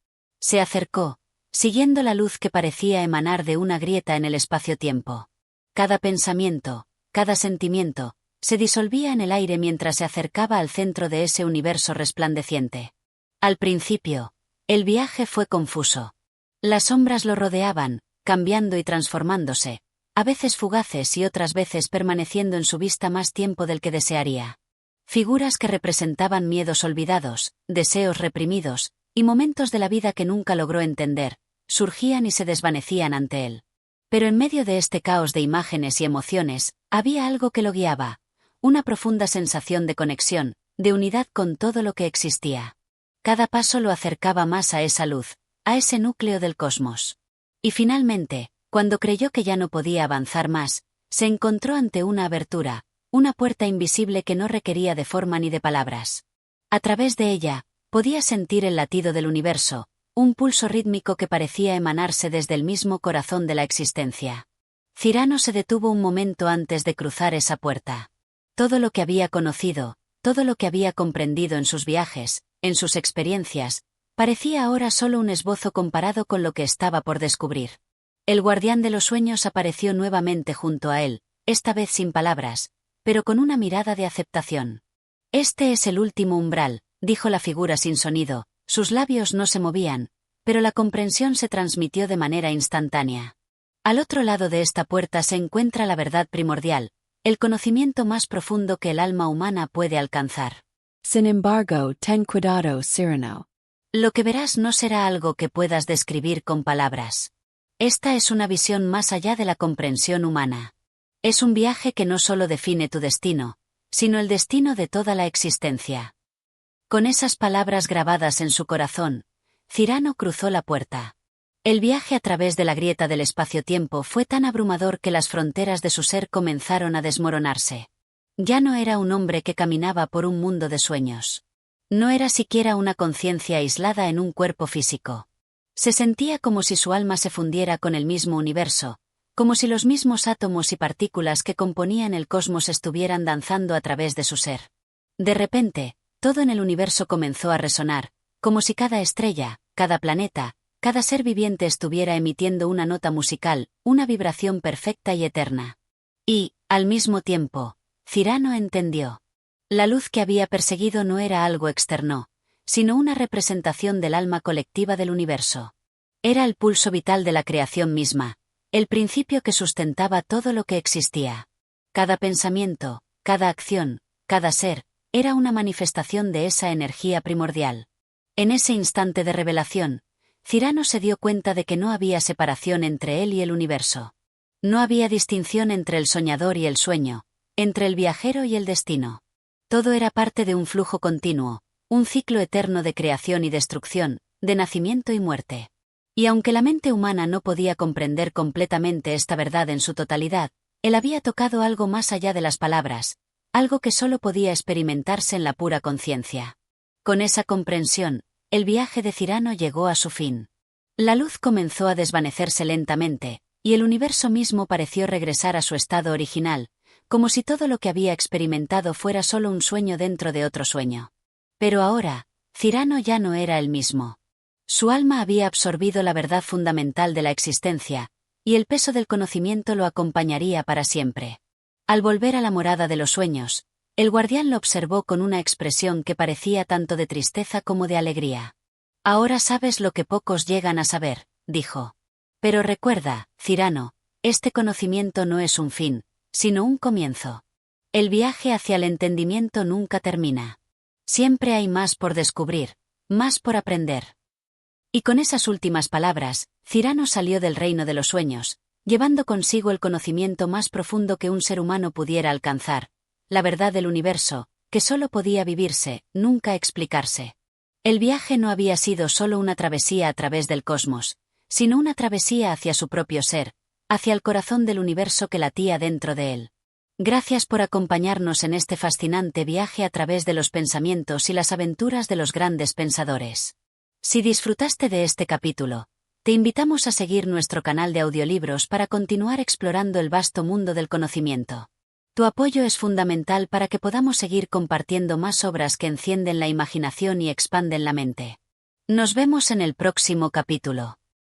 Se acercó, siguiendo la luz que parecía emanar de una grieta en el espacio-tiempo. Cada pensamiento, cada sentimiento, se disolvía en el aire mientras se acercaba al centro de ese universo resplandeciente. Al principio, el viaje fue confuso. Las sombras lo rodeaban, cambiando y transformándose, a veces fugaces y otras veces permaneciendo en su vista más tiempo del que desearía. Figuras que representaban miedos olvidados, deseos reprimidos, y momentos de la vida que nunca logró entender, surgían y se desvanecían ante él. Pero en medio de este caos de imágenes y emociones, había algo que lo guiaba, una profunda sensación de conexión, de unidad con todo lo que existía. Cada paso lo acercaba más a esa luz, a ese núcleo del cosmos. Y finalmente, cuando creyó que ya no podía avanzar más, se encontró ante una abertura, una puerta invisible que no requería de forma ni de palabras. A través de ella, podía sentir el latido del universo, un pulso rítmico que parecía emanarse desde el mismo corazón de la existencia. Cyrano se detuvo un momento antes de cruzar esa puerta. Todo lo que había conocido, todo lo que había comprendido en sus viajes, en sus experiencias, parecía ahora solo un esbozo comparado con lo que estaba por descubrir. El guardián de los sueños apareció nuevamente junto a él, esta vez sin palabras, pero con una mirada de aceptación. Este es el último umbral, dijo la figura sin sonido, sus labios no se movían, pero la comprensión se transmitió de manera instantánea. Al otro lado de esta puerta se encuentra la verdad primordial, el conocimiento más profundo que el alma humana puede alcanzar. Sin embargo, ten cuidado, Cyrano. Lo que verás no será algo que puedas describir con palabras. Esta es una visión más allá de la comprensión humana. Es un viaje que no solo define tu destino, sino el destino de toda la existencia. Con esas palabras grabadas en su corazón, Cyrano cruzó la puerta. El viaje a través de la grieta del espacio-tiempo fue tan abrumador que las fronteras de su ser comenzaron a desmoronarse. Ya no era un hombre que caminaba por un mundo de sueños. No era siquiera una conciencia aislada en un cuerpo físico. Se sentía como si su alma se fundiera con el mismo universo, como si los mismos átomos y partículas que componían el cosmos estuvieran danzando a través de su ser. De repente, todo en el universo comenzó a resonar, como si cada estrella, cada planeta, cada ser viviente estuviera emitiendo una nota musical, una vibración perfecta y eterna. Y, al mismo tiempo, Cyrano entendió. La luz que había perseguido no era algo externo, sino una representación del alma colectiva del universo. Era el pulso vital de la creación misma, el principio que sustentaba todo lo que existía. Cada pensamiento, cada acción, cada ser, era una manifestación de esa energía primordial. En ese instante de revelación, Cyrano se dio cuenta de que no había separación entre él y el universo. No había distinción entre el soñador y el sueño, entre el viajero y el destino. Todo era parte de un flujo continuo, un ciclo eterno de creación y destrucción, de nacimiento y muerte. Y aunque la mente humana no podía comprender completamente esta verdad en su totalidad, él había tocado algo más allá de las palabras, algo que solo podía experimentarse en la pura conciencia. Con esa comprensión, el viaje de Cyrano llegó a su fin. La luz comenzó a desvanecerse lentamente, y el universo mismo pareció regresar a su estado original, como si todo lo que había experimentado fuera solo un sueño dentro de otro sueño. Pero ahora, Cyrano ya no era el mismo. Su alma había absorbido la verdad fundamental de la existencia, y el peso del conocimiento lo acompañaría para siempre. Al volver a la morada de los sueños, el guardián lo observó con una expresión que parecía tanto de tristeza como de alegría. «Ahora sabes lo que pocos llegan a saber», dijo. «Pero recuerda, Cyrano, este conocimiento no es un fin, sino un comienzo. El viaje hacia el entendimiento nunca termina. Siempre hay más por descubrir, más por aprender». Y con esas últimas palabras, Cyrano salió del reino de los sueños, llevando consigo el conocimiento más profundo que un ser humano pudiera alcanzar, la verdad del universo, que solo podía vivirse, nunca explicarse. El viaje no había sido solo una travesía a través del cosmos, sino una travesía hacia su propio ser, hacia el corazón del universo que latía dentro de él. Gracias por acompañarnos en este fascinante viaje a través de los pensamientos y las aventuras de los grandes pensadores. Si disfrutaste de este capítulo, te invitamos a seguir nuestro canal de audiolibros para continuar explorando el vasto mundo del conocimiento. Tu apoyo es fundamental para que podamos seguir compartiendo más obras que encienden la imaginación y expanden la mente. Nos vemos en el próximo capítulo.